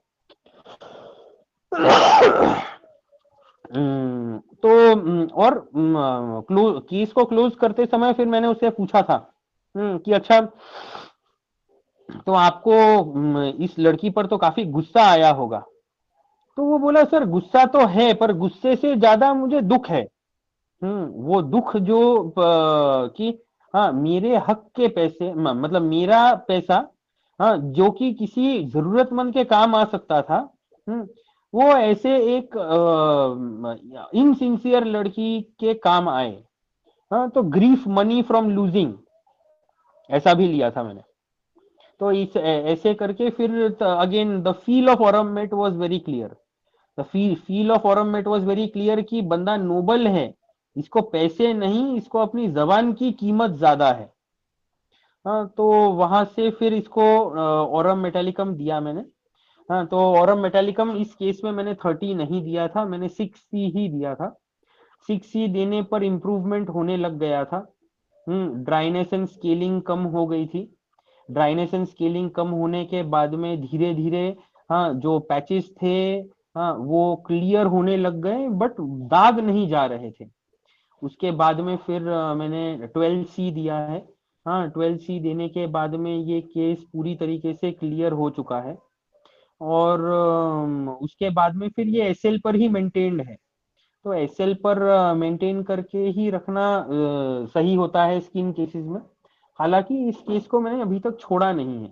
S1: तो और केस को क्लोज करते समय फिर मैंने उससे पूछा था कि अच्छा, तो आपको इस लड़की पर तो काफी गुस्सा आया होगा। तो वो बोला सर, गुस्सा तो है पर गुस्से से ज्यादा मुझे दुख है। वो दुख जो कि हाँ, मेरे हक के पैसे, मतलब मेरा पैसा, हाँ, जो कि किसी जरूरतमंद के काम आ सकता था, वो ऐसे एक इनसिंसियर लड़की के काम आए। हाँ, तो ग्रीफ मनी फ्रॉम लूजिंग, ऐसा भी लिया था मैंने। तो इस ऐसे करके फिर again the feel of Aurum met was very clear. The feel of Aurum met was very clear कि बंदा नोबल है, इसको पैसे नहीं, इसको अपनी जबान की कीमत ज्यादा है। हाँ, तो वहां से फिर इसको ऑरम मेटालिकम दिया मैंने। हाँ, तो ऑरम मेटालिकम इस केस में मैंने 30 नहीं दिया था, मैंने 6C ही दिया था। 6C देने पर इम्प्रूवमेंट होने लग गया था। ड्राइनेस एंड स्केलिंग कम हो गई थी। ड्राइनेस एंड स्केलिंग कम होने के बाद में धीरे धीरे, हाँ, जो पैचेस थे, हाँ, वो क्लियर होने लग गए, बट दाग नहीं जा रहे थे। उसके बाद में फिर मैंने 12C दिया है। हाँ, 12C देने के बाद में ये केस पूरी तरीके से क्लियर हो चुका है। और उसके बाद में फिर ये SL पर ही मेंटेन्ड है। तो SL पर मेंटेन करके ही रखना सही होता है स्किन केसेस में। हालांकि इस केस को मैंने अभी तक छोड़ा नहीं है।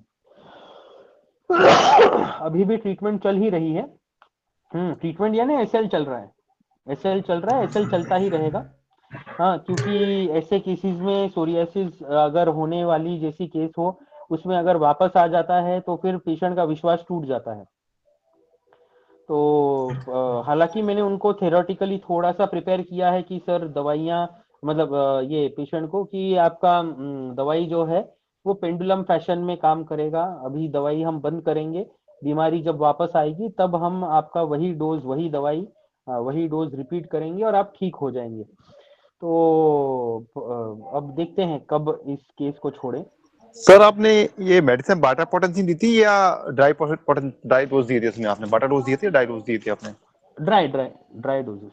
S1: अभी भी ट्रीटमेंट चल ही रही है। ट्रीटमेंट यानी SL चल रहा है। SL चल रहा है, SL चलता ही रहेगा। हाँ, क्योंकि ऐसे केसेस में सोरियासिस अगर होने वाली जैसी केस हो, उसमें अगर वापस आ जाता है तो फिर पेशेंट का विश्वास टूट जाता है। तो हालांकि मैंने उनको थेरोटिकली थोड़ा सा प्रिपेयर किया है कि सर दवाइयाँ, मतलब ये पेशेंट को कि आपका दवाई जो है वो पेंडुलम फैशन में काम करेगा। अभी दवाई हम बंद करेंगे, बीमारी जब वापस आएगी तब हम आपका वही डोज, वही दवाई, वही डोज रिपीट करेंगे और आप ठीक हो जाएंगे। तो अब देखते हैं कब इस केस को छोड़े।
S7: सर आपने ये मेडिसिन बाटा पोटेंसी दी थी या ड्राई डोज दिए थे उसमें? आपने बाटा डोज दिए थे, ड्राई डोज दिए थे आपने?
S1: Dry doses.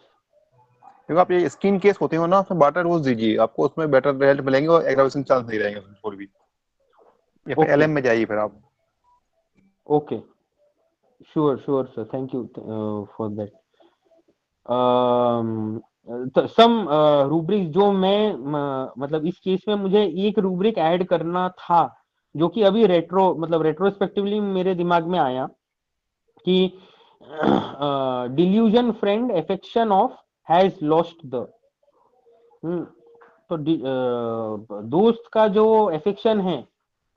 S7: क्योंकि आप ये स्किन केस होते हो ना, उसमें बाटा डोज दीजिए, आपको उसमें बेटर रिजल्ट मिलेंगे और एग्रावेशन चांस नहीं रहेंगे उसमें थोड़ी भी। या फिर
S1: ओके
S7: LM में जाइए फिर आप।
S1: Okay, sure sir, thank you for that. Some rubric जो मैं मतलब इस केस में मुझे एक रूब्रिक ऐड करना था, जो कि अभी रेट्रोस्पेक्टिवली मेरे दिमाग में आया कि delusion friend affection of has lost the. तो दोस्त का जो एफेक्शन है,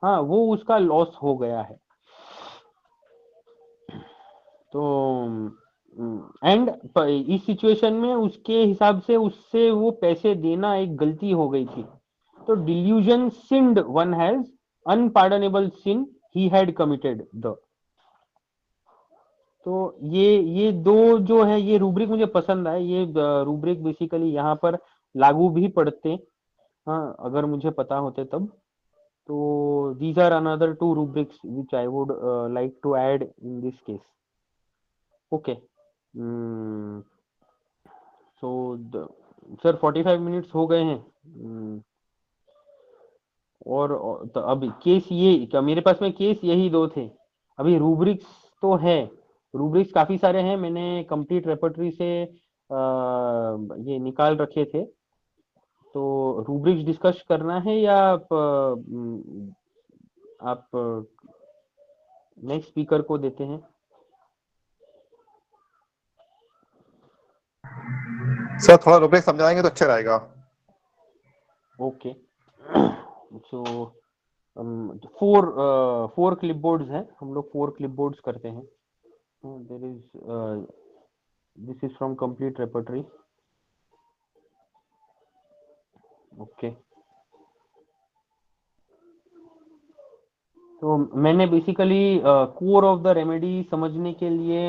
S1: हाँ, वो उसका लॉस हो गया है। तो एंड इस सिचुएशन में उसके हिसाब से उससे वो पैसे देना एक गलती हो गई थी। तो delusion sinned one has unpardonable sin he had committed the. तो ये दो जो है, ये रूब्रिक मुझे पसंद आए। ये रूब्रिक बेसिकली यहाँ पर लागू भी पड़ते, हाँ, अगर मुझे पता होते तब। तो these are another two rubrics which I would like to add in this case. Okay. So sir 45 minutes हो गए हैं। और तो अभी केस ये क्या, मेरे पास में केस यही दो थे। अभी रूब्रिक्स तो है, रूब्रिक्स काफी सारे हैं, मैंने कंप्लीट रेपर्टरी से ये निकाल रखे थे। तो रूब्रिक्स डिस्कस करना है या आप नेक्स्ट स्पीकर को देते हैं?
S7: सर थोड़ा रूब्रिक समझाएंगे तो अच्छा रहेगा।
S1: ओके। सो फोर क्लिपबोर्ड्स हैं, हम लोग 4 क्लिपबोर्ड्स करते हैं। There is this is from complete repertory. Okay, तो मैंने basically core of the remedy समझने के लिए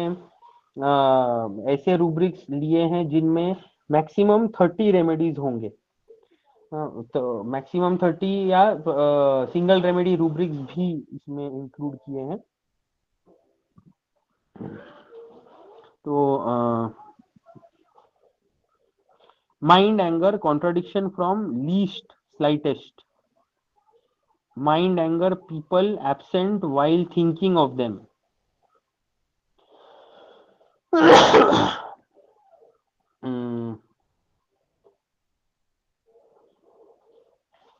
S1: ऐसे रूब्रिक्स लिए हैं जिनमें मैक्सिमम 30 रेमेडीज होंगे। तो मैक्सिमम 30 या सिंगल रेमेडी रूब्रिक्स भी इसमें इंक्लूड किए हैं। तो mind anger contradiction from least slightest, mind anger people absent while thinking of them,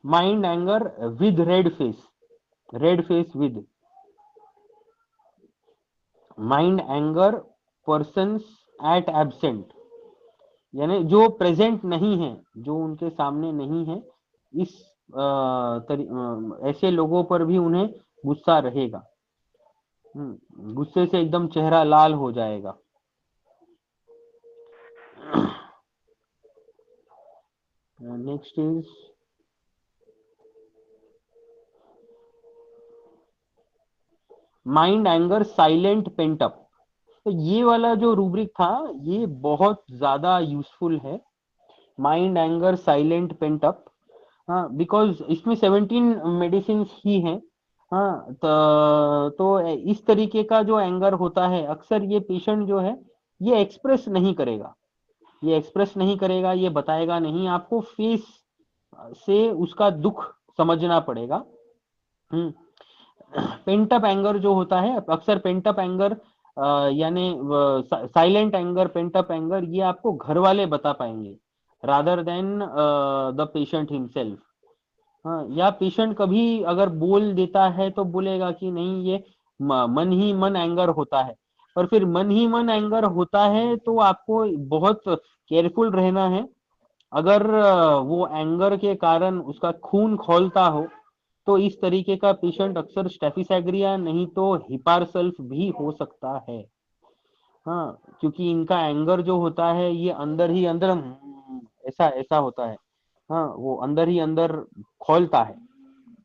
S1: mind anger with red face with, mind anger persons at absent, यानी जो प्रेजेंट नहीं है, जो उनके सामने नहीं है, इस ऐसे लोगों पर भी उन्हें गुस्सा रहेगा। गुस्से से एकदम चेहरा लाल हो जाएगा। Next is mind anger silent pent up. तो ये वाला जो रूब्रिक था ये बहुत ज्यादा यूजफुल है, mind anger silent pent up. हाँ, बिकॉज इसमें 17 मेडिसिन ही हैं। हाँ, तो इस तरीके का जो एंगर होता है अक्सर ये पेशेंट जो है ये एक्सप्रेस नहीं करेगा, ये बताएगा नहीं, आपको फेस से उसका दुख समझना पड़ेगा। पेंटअप एंगर जो होता है अक्सर, पेंटअप एंगर यानी साइलेंट एंगर, पेंटअप एंगर, ये आपको घर वाले बता पाएंगे rather than the patient himself. हाँ, या पेशेंट कभी अगर बोल देता है तो बोलेगा कि नहीं ये मन ही मन एंगर होता है, और फिर मन ही मन एंगर होता है तो आपको बहुत केयरफुल रहना है। अगर वो एंगर के कारण उसका खून खौलता हो तो इस तरीके का पेशेंट अक्सर स्टेफिसेग्रिया नहीं तो हिपारसल्फ भी हो सकता है। हाँ, क्योंकि इनका एंगर जो होता है ये अंदर ही अंदर ऐसा ऐसा होता है। हाँ, वो अंदर ही अंदर खौलता है।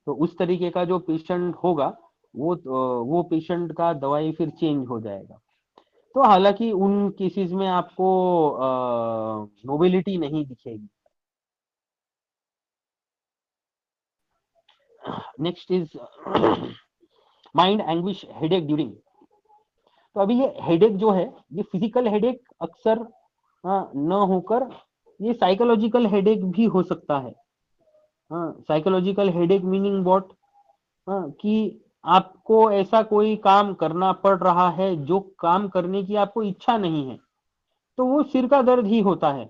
S1: तो उस तरीके का जो पेशेंट होगा वो पेशेंट का दवाई फिर चेंज हो जाएगा। तो हालांकि उन केसेस में आपको नोबिलिटी नहीं दिखेगी। Next is mind anguish headache during. तो अभी ये हेडेक जो है ये फिजिकल हेडेक अक्सर न होकर ये साइकोलॉजिकल हेडेक भी हो सकता है। साइकोलॉजिकल हेडेक मीनिंग व्हाट, कि आपको ऐसा कोई काम करना पड़ रहा है जो काम करने की आपको इच्छा नहीं है, तो वो सिर का दर्द ही होता है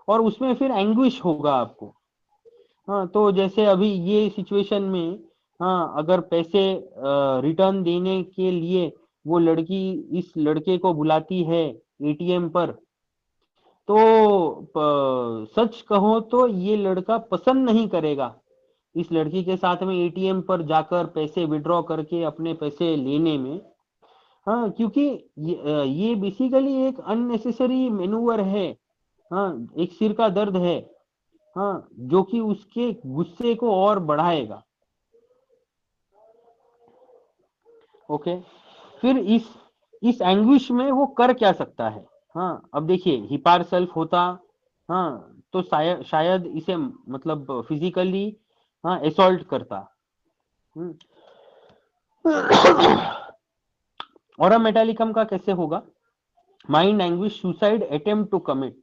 S1: और उसमें फिर एंग्विश होगा आपको। हाँ, तो जैसे अभी ये सिचुएशन में, हाँ, अगर पैसे रिटर्न देने के लिए वो लड़की इस लड़के को बुलाती है एटीएम पर, तो सच कहो तो ये लड़का पसंद नहीं करेगा इस लड़की के साथ में एटीएम पर जाकर पैसे विड्रॉ करके अपने पैसे लेने में। हाँ, क्योंकि ये बेसिकली एक अननेसेसरी मैनूवर है। हाँ, एक सिर का दर्द है। हाँ, जो कि उसके गुस्से को और बढ़ाएगा। ओके, फिर इस एंग्विश में वो कर क्या सकता है। हाँ, अब देखिए हिपार सेल्फ होता, हाँ, तो शायद इसे मतलब फिजिकली, हाँ, असॉल्ट करता। और मेटालिकम का कैसे होगा, mind anguish suicide attempt to commit.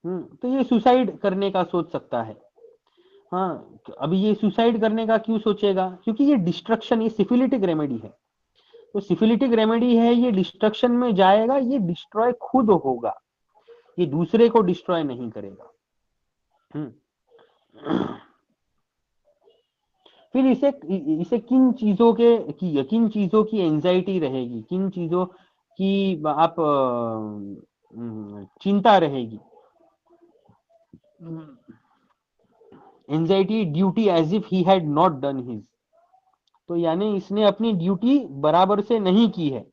S1: तो ये सुसाइड करने का सोच सकता है। हाँ, अभी ये सुसाइड करने का क्यों सोचेगा, क्योंकि ये डिस्ट्रक्शन, ये सिफिलिटिक रेमेडी है। तो सिफिलिटिक रेमेडी है, ये डिस्ट्रक्शन में जाएगा, ये डिस्ट्रॉय खुद होगा, ये दूसरे को डिस्ट्रॉय नहीं करेगा। फिर इसे किन चीजों की एंजाइटी रहेगी, किन चीजों की आप चिंता रहेगी। Anxiety duty as if he had not done his. तो यानी इसने अपनी ड्यूटी बराबर से नहीं की है।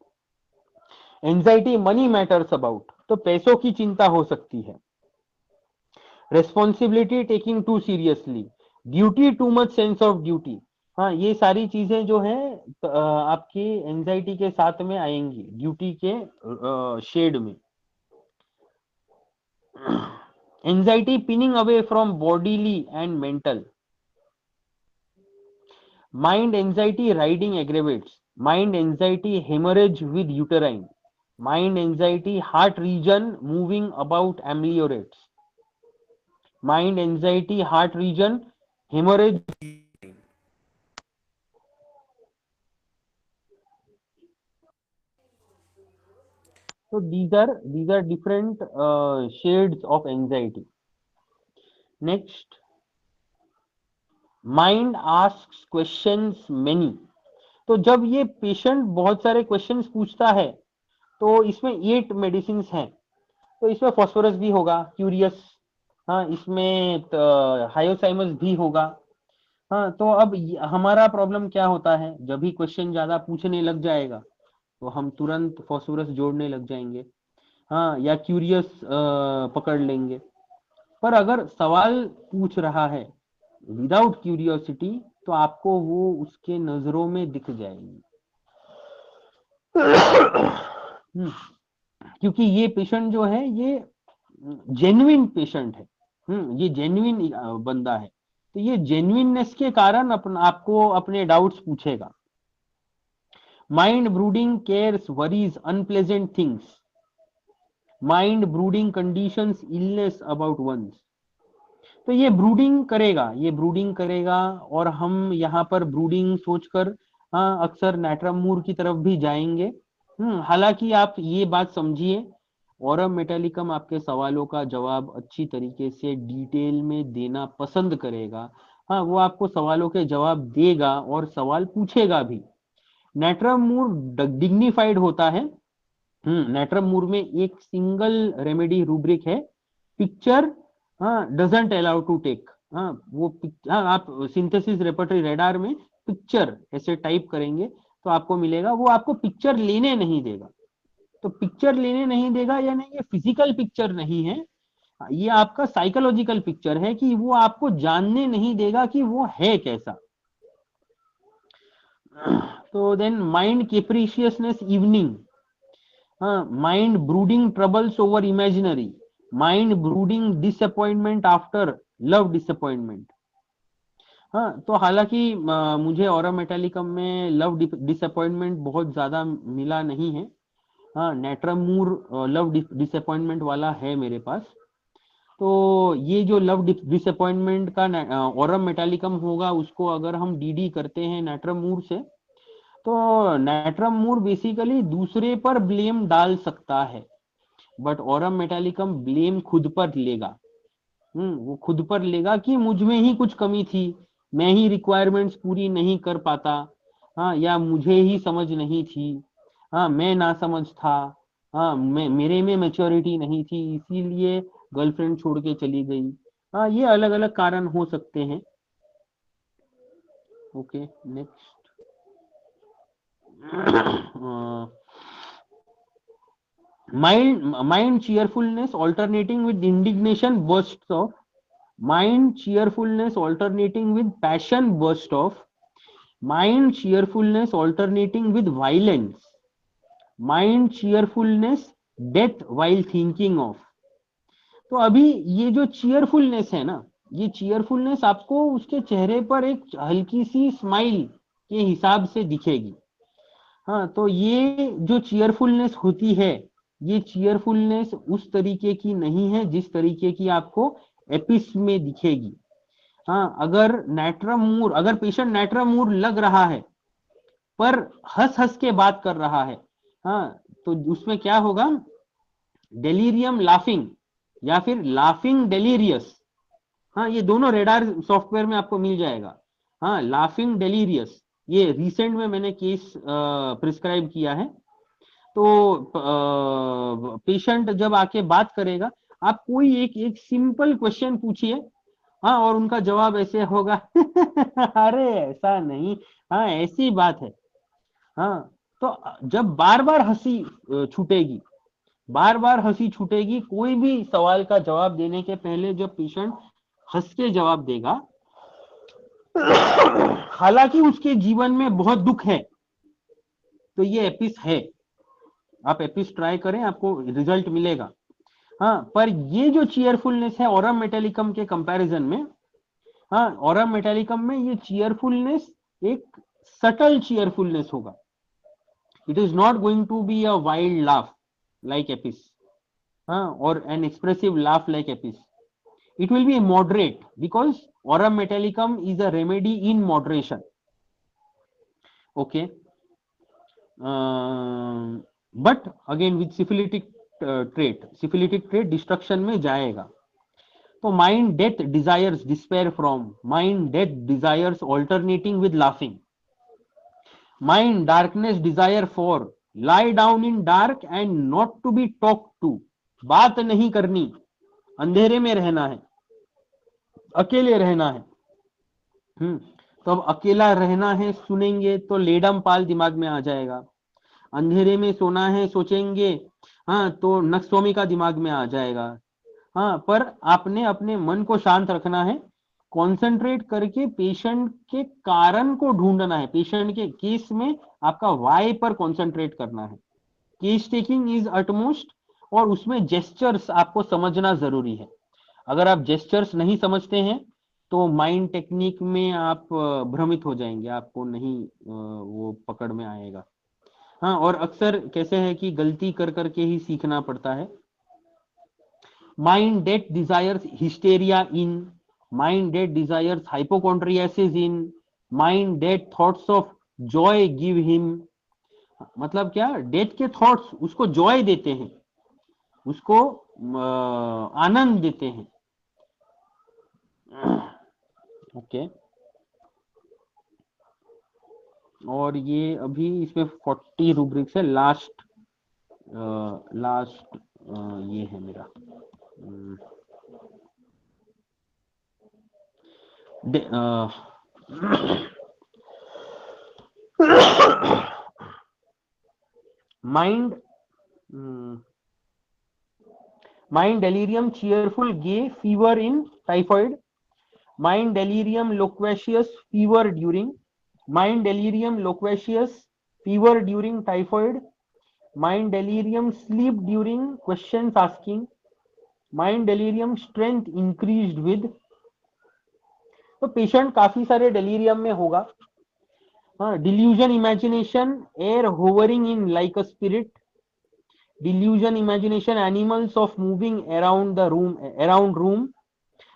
S1: एंजाइटी मनी मैटर्स अबाउट, तो पैसों की चिंता हो सकती है। Responsibility taking too seriously, duty too much sense of duty. हाँ, ये सारी चीजें जो है आपकी एंजाइटी के साथ में आएंगी, ड्यूटी के शेड में। Anxiety pinning away from bodily and mental. Mind anxiety riding aggravates, mind anxiety hemorrhage with uterine, mind anxiety heart region moving about ameliorates, mind anxiety heart region hemorrhage. So these are different shades of anxiety. Next, mind asks questions many. तो जब ये patient बहुत सारे questions पूछता है तो इसमें 8 medicine हैं। तो इसमें फास्फोरस भी होगा, क्यूरियस, हाँ, इसमें हायोसाइमस भी होगा, हाँ, तो अब हमारा प्रॉब्लम क्या होता है, जब भी क्वेश्चन ज्यादा पूछने लग जाएगा तो हम तुरंत फॉस्फोरस जोड़ने लग जाएंगे, हाँ, या क्यूरियस पकड़ लेंगे। पर अगर सवाल पूछ रहा है विदाउट क्यूरियोसिटी तो आपको वो उसके नजरों में दिख जाएगी। क्योंकि ये पेशेंट जो है ये जेन्युइन पेशेंट है, ये जेन्युइन बंदा है, तो ये जेन्युइननेस के कारण आपको अपने डाउट्स पूछेगा। Mind brooding cares worries unpleasant things, mind brooding conditions illness about one's. तो ये ब्रूडिंग करेगा और हम यहाँ पर ब्रूडिंग सोचकर हाँ अक्सर नैट्रम मूर की तरफ भी जाएंगे। हालांकि आप ये बात समझिए, ऑरम मेटालिकम आपके सवालों का जवाब अच्छी तरीके से डिटेल में देना पसंद करेगा। हाँ, वो आपको सवालों के जवाब देगा और सवाल पूछेगा भी। नैट्रम मूर डिग्निफाइड होता है। नैट्रम मूर में एक सिंगल रेमेडी रूब्रिक है, picture doesn't allow to take. आप सिंथेसिस रेपर्टरी रेडार में पिक्चर ऐसे टाइप करेंगे तो आपको मिलेगा, वो आपको पिक्चर लेने नहीं देगा। तो पिक्चर लेने नहीं देगा यानी ये फिजिकल पिक्चर नहीं है, ये आपका साइकोलॉजिकल पिक्चर है कि वो आपको जानने नहीं देगा कि वो है कैसा। तो then mind capriciousness evening, mind brooding troubles over imaginary, mind brooding disappointment after love disappointment. हाँ, तो हालांकि मुझे ऑरम मेटालिकम में लव डिसअपॉइंटमेंट बहुत ज्यादा मिला नहीं है। हाँ, नैट्रम मूर लव डिसअपॉइंटमेंट वाला है मेरे पास। तो ये जो लव डिसअपॉइंटमेंट का ऑरम मेटालिकम होगा उसको अगर हम डीडी करते हैं नैट्रम मूर से, तो नैट्रम मूर बेसिकली दूसरे पर ब्लेम डाल सकता है, बट ऑरम मेटालिकम ब्लेम खुद पर लेगा। वो खुद पर लेगा कि मुझ में ही कुछ कमी थी, मैं ही रिक्वायरमेंट्स पूरी नहीं कर पाता, हाँ, या मुझे ही समझ नहीं थी, हाँ, मैं ना समझ था, हाँ, मेरे में मैच्योरिटी नहीं थी इसीलिए गर्लफ्रेंड छोड़ के चली गई। हाँ, ये अलग अलग कारण हो सकते हैं। Okay, next. Mind cheerfulness alternating with indignation bursts of, mind cheerfulness alternating with passion burst of, mind cheerfulness alternating with violence, mind cheerfulness death while thinking of। तो अभी ये जो चीयरफुलनेस है ना, ये चीयरफुलनेस आपको उसके चेहरे पर एक हल्की सी स्माइल के हिसाब से दिखेगी। हाँ, तो ये जो चीयरफुलनेस होती है, ये चीयरफुलनेस उस तरीके की नहीं है जिस तरीके की आपको एपिस में दिखेगी। हाँ, अगर पेशेंट नैट्रम मूर लग रहा है पर हंस हंस के बात कर रहा है, हाँ, तो उसमें क्या होगा, डेलीरियम लाफिंग या फिर लाफिंग डेलीरियस। हाँ, ये दोनों रेडार सॉफ्टवेयर में आपको मिल जाएगा। हाँ, लाफिंग डेलीरियस, ये रिसेंट में मैंने केस प्रिस्क्राइब किया है। तो पेशेंट जब आके बात करेगा, आप कोई एक सिंपल क्वेश्चन पूछिए, हाँ, और उनका जवाब ऐसे होगा अरे ऐसा नहीं, हाँ, ऐसी बात है। हाँ, तो जब बार बार हंसी छूटेगी, कोई भी सवाल का जवाब देने के पहले जब पेशेंट हंस के जवाब देगा, हालांकि उसके जीवन में बहुत दुख है, तो ये एपिस है। आप एपिस ट्राई करें, आपको रिजल्ट मिलेगा। हाँ, पर ये जो चीयरफुलनेस है ऑरम मेटालिकम के कंपैरिजन में, हाँ, ऑरम मेटालिकम में ये चीयरफुलनेस एक सटल चीयरफुलनेस होगा। It is not going to be a wild laugh like Apis, हाँ, और an expressive laugh like Apis. It will be moderate because aurum metallicum is a remedy in moderation. Okay, but again with syphilitic trait destruction में जाएगा। तो mind death desires despair from, mind death desires alternating with laughing, mind darkness desire for, lie down in dark and not to be talked to, बात नहीं करनी, अंधेरे में रहना है, अकेले रहना है। तो अब अकेला रहना है सुनेंगे तो लेडम पाल दिमाग में आ जाएगा, अंधेरे में सोना है सोचेंगे हाँ तो नक्सवामी का दिमाग में आ जाएगा। हाँ, पर आपने अपने मन को शांत रखना है, कॉन्सेंट्रेट करके पेशेंट के कारण को ढूंढना है, पेशेंट के केस में आपका वाई पर कॉन्सेंट्रेट करना है। केस टेकिंग इज अटमोस्ट, और उसमें जेस्चर्स आपको समझना जरूरी है। अगर आप जेस्चर्स नहीं समझते हैं तो माइंड टेक्निक में आप भ्रमित हो जाएंगे, आपको नहीं वो पकड़ में आएगा। हाँ, और अक्सर कैसे है कि गलती कर करके ही सीखना पड़ता है। Mind death desires hysteria in, mind death desires hypochondriasis in, mind death thoughts of joy give him. मतलब क्या, डेथ के थॉट्स उसको जॉय देते हैं, उसको आनंद देते हैं। ओके, और ये अभी इसमें 40 रूब्रिक्स है, लास्ट ये है मेरा mind delirium cheerful gay fever in typhoid, mind delirium loquacious fever during, mind delirium loquacious fever during typhoid, mind delirium sleep during questions asking, mind delirium strength increased with। तो patient काफी सारे delirium में होगा। हाँ, delusion imagination air hovering in like a spirit, delusion imagination animals of moving around the room, around room.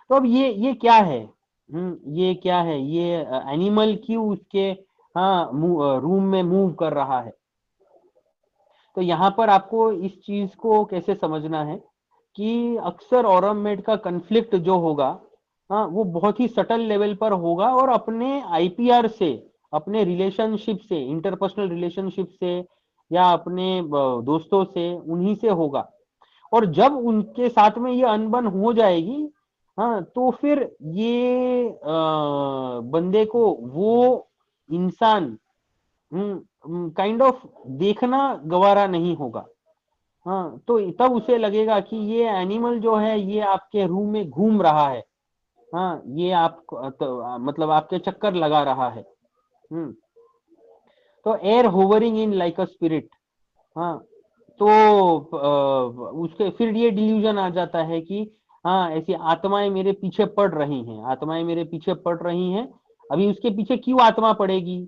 S1: तो अब ये क्या है, ये क्या है, ये एनिमल क्यों उसके हाँ रूम में मूव कर रहा है। तो यहाँ पर आपको इस चीज को कैसे समझना है कि अक्सर ऑरम मेड का कंफ्लिक्ट जो होगा हाँ वो बहुत ही सटल लेवल पर होगा, और अपने आईपीआर से, अपने रिलेशनशिप से, इंटरपर्सनल रिलेशनशिप से या अपने दोस्तों से, उन्हीं से होगा। और जब उनके साथ में ये अनबन हो जाएगी हाँ तो फिर ये बंदे को वो इंसान काइंड ऑफ देखना गवारा नहीं होगा। हाँ, तो तब उसे लगेगा कि ये एनिमल जो है ये आपके रूम में घूम रहा है, हाँ ये आप तो, मतलब आपके चक्कर लगा रहा है। तो air hovering in like a spirit, हाँ तो उसके फिर ये डिल्यूजन आ जाता है कि हाँ ऐसी आत्माएं मेरे पीछे पड़ रही हैं, आत्माएं मेरे पीछे पड़ रही हैं। अभी उसके पीछे क्यों आत्मा पड़ेगी,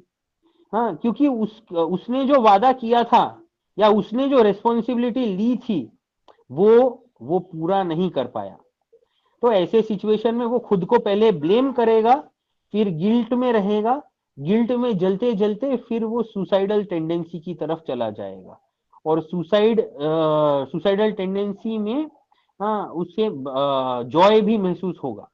S1: हाँ क्योंकि उसने जो वादा किया था या उसने जो रेस्पॉन्सिबिलिटी ली थी वो पूरा नहीं कर पाया। तो ऐसे सिचुएशन में वो खुद को पहले ब्लेम करेगा, फिर गिल्ट में रहेगा, गिल्ट में जलते जलते फिर वो सुसाइडल टेंडेंसी की तरफ चला जाएगा, और सुसाइडल टेंडेंसी में हाँ उसे जॉय भी महसूस होगा।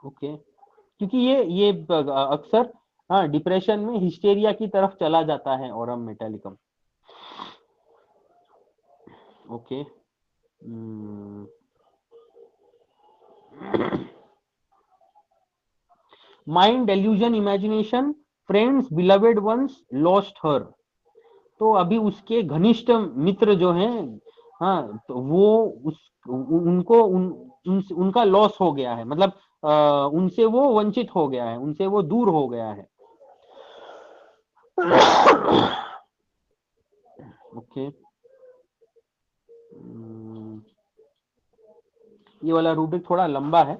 S1: ओके, क्योंकि ये अक्सर हाँ डिप्रेशन में हिस्टेरिया की तरफ चला जाता है Aurum metallicum. Okay, mind delusion imagination friends beloved ones lost her. तो अभी उसके घनिष्ठ मित्र जो हैं हाँ तो वो उनका लॉस हो गया है, मतलब उनसे वो वंचित हो गया है, उनसे वो दूर हो गया है। ओके, ये वाला रूब्रिक थोड़ा लंबा है।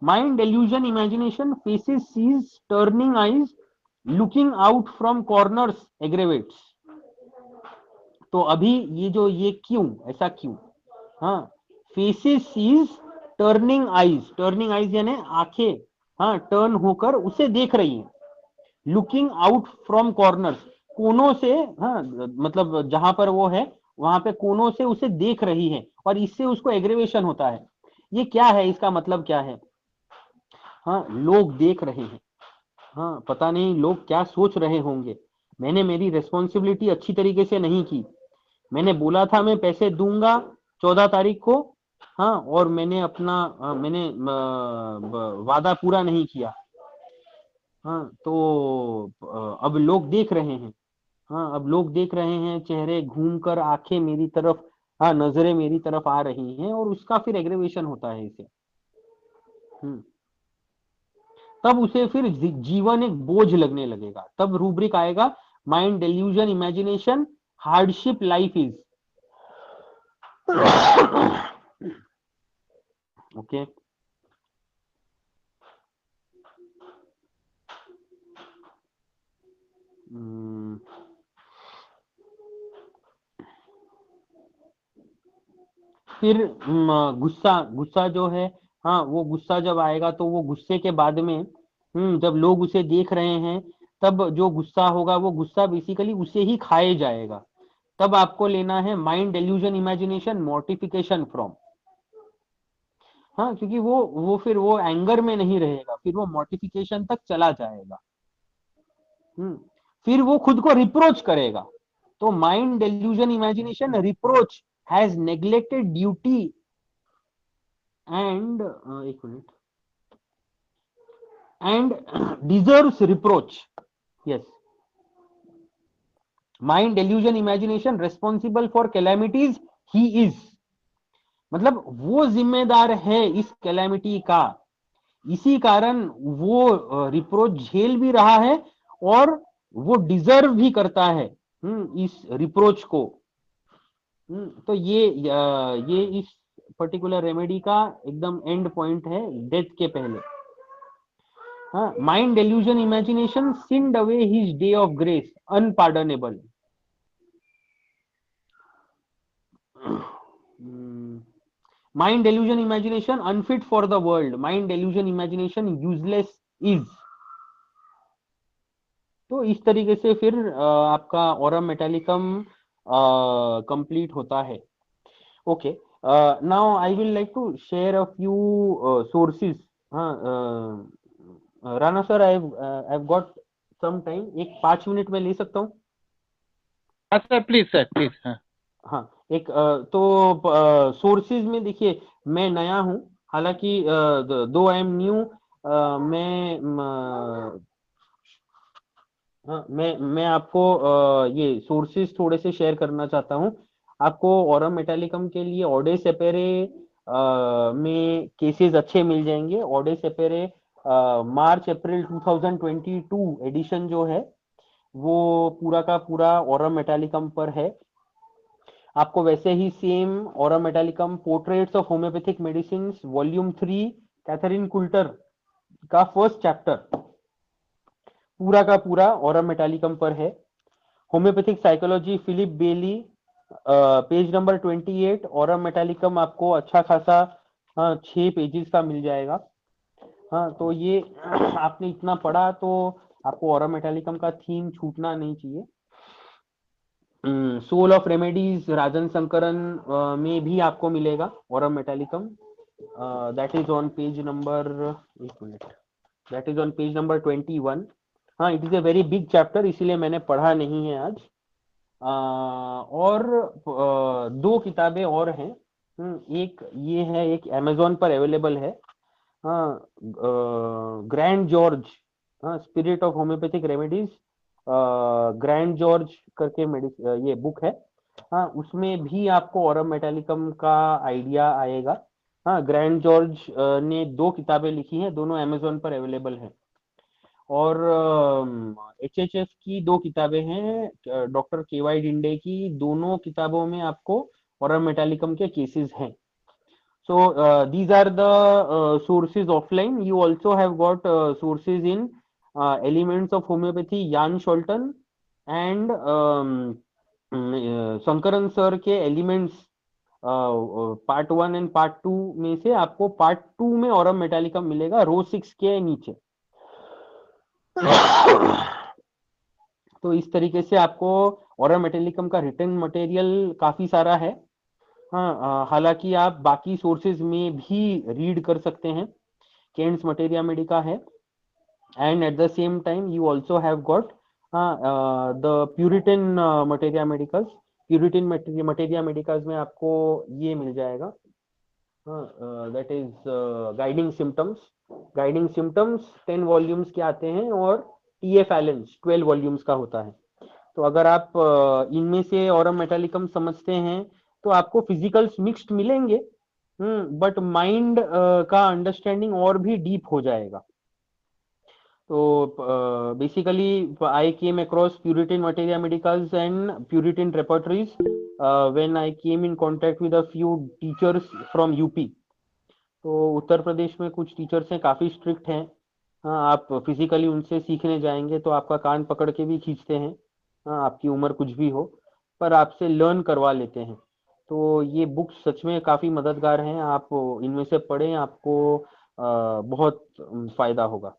S1: Mind delusion imagination faces sees turning eyes looking out from corners aggravates. तो अभी ये क्यों ऐसा क्यों, हाँ फेसेस सीज टर्निंग आईज यानी आंखें हाँ टर्न होकर उसे देख रही हैं, लुकिंग आउट फ्रॉम कॉर्नर्स कोनों से, हाँ मतलब जहां पर वो है वहां पे कोनों से उसे देख रही है, और इससे उसको एग्रेवेशन होता है। ये क्या है, इसका मतलब क्या है, हाँ लोग देख रहे हैं, हाँ पता नहीं लोग क्या सोच रहे होंगे, मैंने मेरी रेस्पॉन्सिबिलिटी अच्छी तरीके से नहीं की, मैंने बोला था मैं पैसे दूंगा 14 तारीख को, हाँ, और मैंने अपना वादा पूरा नहीं किया। हाँ, तो अब लोग देख रहे हैं। हाँ, अब लोग देख रहे हैं, चेहरे घूमकर आंखें मेरी तरफ, हाँ, नजरें मेरी तरफ आ रही हैं, और उसका फिर एग्रेवेशन होता है इसे। तब उसे फिर जीवन एक बोझ लगने लगेगा। तब रूब्रिक आएगा, mind delusion imagination hardship life is. Okay, फिर गुस्सा, गुस्सा जो है, हाँ, वो गुस्सा जब आएगा तो वो गुस्से के बाद में जब लोग उसे देख रहे हैं, तब जो गुस्सा होगा वो गुस्सा बेसिकली उसे ही खाए जाएगा। तब आपको लेना है mind delusion imagination mortification from. हाँ, क्योंकि वो फिर वो एंगर में नहीं रहेगा, फिर वो मॉर्टिफिकेशन तक चला जाएगा। फिर वो खुद को रिप्रोच करेगा। तो mind delusion imagination reproach has neglected duty and एक minute, and deserves reproach. Yes, mind delusion imagination responsible for calamities he is, मतलब वो जिम्मेदार है इस कैलेमिटी का, इसी कारण वो रिप्रोच झेल भी रहा है और वो डिजर्व भी करता है इस रिप्रोच को। तो ये इस पर्टिकुलर रेमेडी का एकदम एंड पॉइंट है, डेथ के पहले। हाँ, mind delusion imagination सिंड away his day of grace unpardonable. Mind delusion imagination unfit for the world, mind delusion imagination useless is. तो इस तरीके से फिर आपका ऑरम मेटालिकम कंप्लीट होता है। Okay, now I will like to share a few sources. हाँ, Rana sir, I have got some time, एक 5 मिनट में ले सकता हूँ?
S8: Sir please, sir please. हाँ
S1: हाँ, एक तो सोर्सेज में देखिए, मैं नया हूँ, हालांकि दो आई एम न्यू, मैं हाँ, मैं आपको ये सोर्सेज थोड़े से शेयर करना चाहता हूँ। आपको ऑरम मेटालिकम के लिए ऑडे सेपेरे में केसेस अच्छे मिल जाएंगे। ऑडे सेपेरे मार्च अप्रैल 2022 एडिशन जो है वो पूरा का पूरा ऑरम मेटालिकम पर है। आपको वैसे ही same aurum metallicum portraits of homeopathic medicine volume 3 Catherine Coulter का फर्स्ट चैप्टर पूरा का पूरा ऑरम मेटालिकम पर है। Homeopathic psychology Philip Bailey page number 28, aurum metallicum आपको अच्छा खासा 6 पेजेस का मिल जाएगा। हाँ, तो ये आपने इतना पढ़ा तो आपको ऑरम मेटालिकम का थीम छूटना नहीं चाहिए। Soul of remedies Rajan Sankaran में भी आपको मिलेगा aurum metallicum, that is on page number, एक minute, that is on page number 21। हाँ, it is a very big chapter, इसीलिए मैंने पढ़ा नहीं है आज। और दो किताबें और हैं। एक ये है, एक अमेजोन पर अवेलेबल है, हाँ, ग्रैंड जॉर्ज, हाँ, spirit of homeopathic remedies, grand George करके ये बुक है। हाँ, उसमें भी आपको ऑरम मेटालिकम का आइडिया आएगा। हाँ, ग्रैंड जॉर्ज ने 2 किताबें लिखी हैं, दोनों अमेजोन पर अवेलेबल है। और HHF की 2 किताबें हैं, डॉक्टर KY डिंडे की, दोनों किताबों में आपको ऑरम मेटालिकम के केसेस हैं। So these are the sources offline. You also have got sources in Elements of Homeopathy, Jan Scholten, and Sankaran sir के Elements पार्ट 1 एंड पार्ट 2 में से आपको पार्ट 2 में ऑरम मेटालिकम मिलेगा, रो 6 के नीचे। तो इस तरीके से आपको ऑरम मेटालिकम का रिटन मटेरियल काफी सारा है। हाँ, हालांकि आप बाकी सोर्सेज में भी रीड कर सकते हैं, केन्स मटेरिया मेडिका है, and at the same time you also have got the Puritan materia medicals. Puritan materia medicals में आपको ये मिल जाएगा, that is guiding symptoms. Guiding symptoms 10 volumes के आते हैं और TF एलेंस 12 वॉल्यूम्स का होता है। तो अगर आप इनमें से ऑरम मेटालिकम समझते हैं तो आपको फिजिकल्स मिक्स्ड मिलेंगे, बट माइंड का अंडरस्टैंडिंग और भी डीप हो जाएगा। तो basically I came across Puritan Materia Medicals and Puritan repertories when I came in contact with a few teachers from UP। तो उत्तर प्रदेश में कुछ टीचर्स हैं, काफी स्ट्रिक्ट हैं। हाँ, आप फिजिकली उनसे सीखने जाएंगे तो आपका कान पकड़ के भी खींचते हैं। हाँ, आपकी उम्र कुछ भी हो, पर आपसे लर्न करवा लेते हैं। तो ये बुक्स सच में काफी मददगार हैं, आप इनमें से पढ़ें, आपको बहुत फायदा होगा।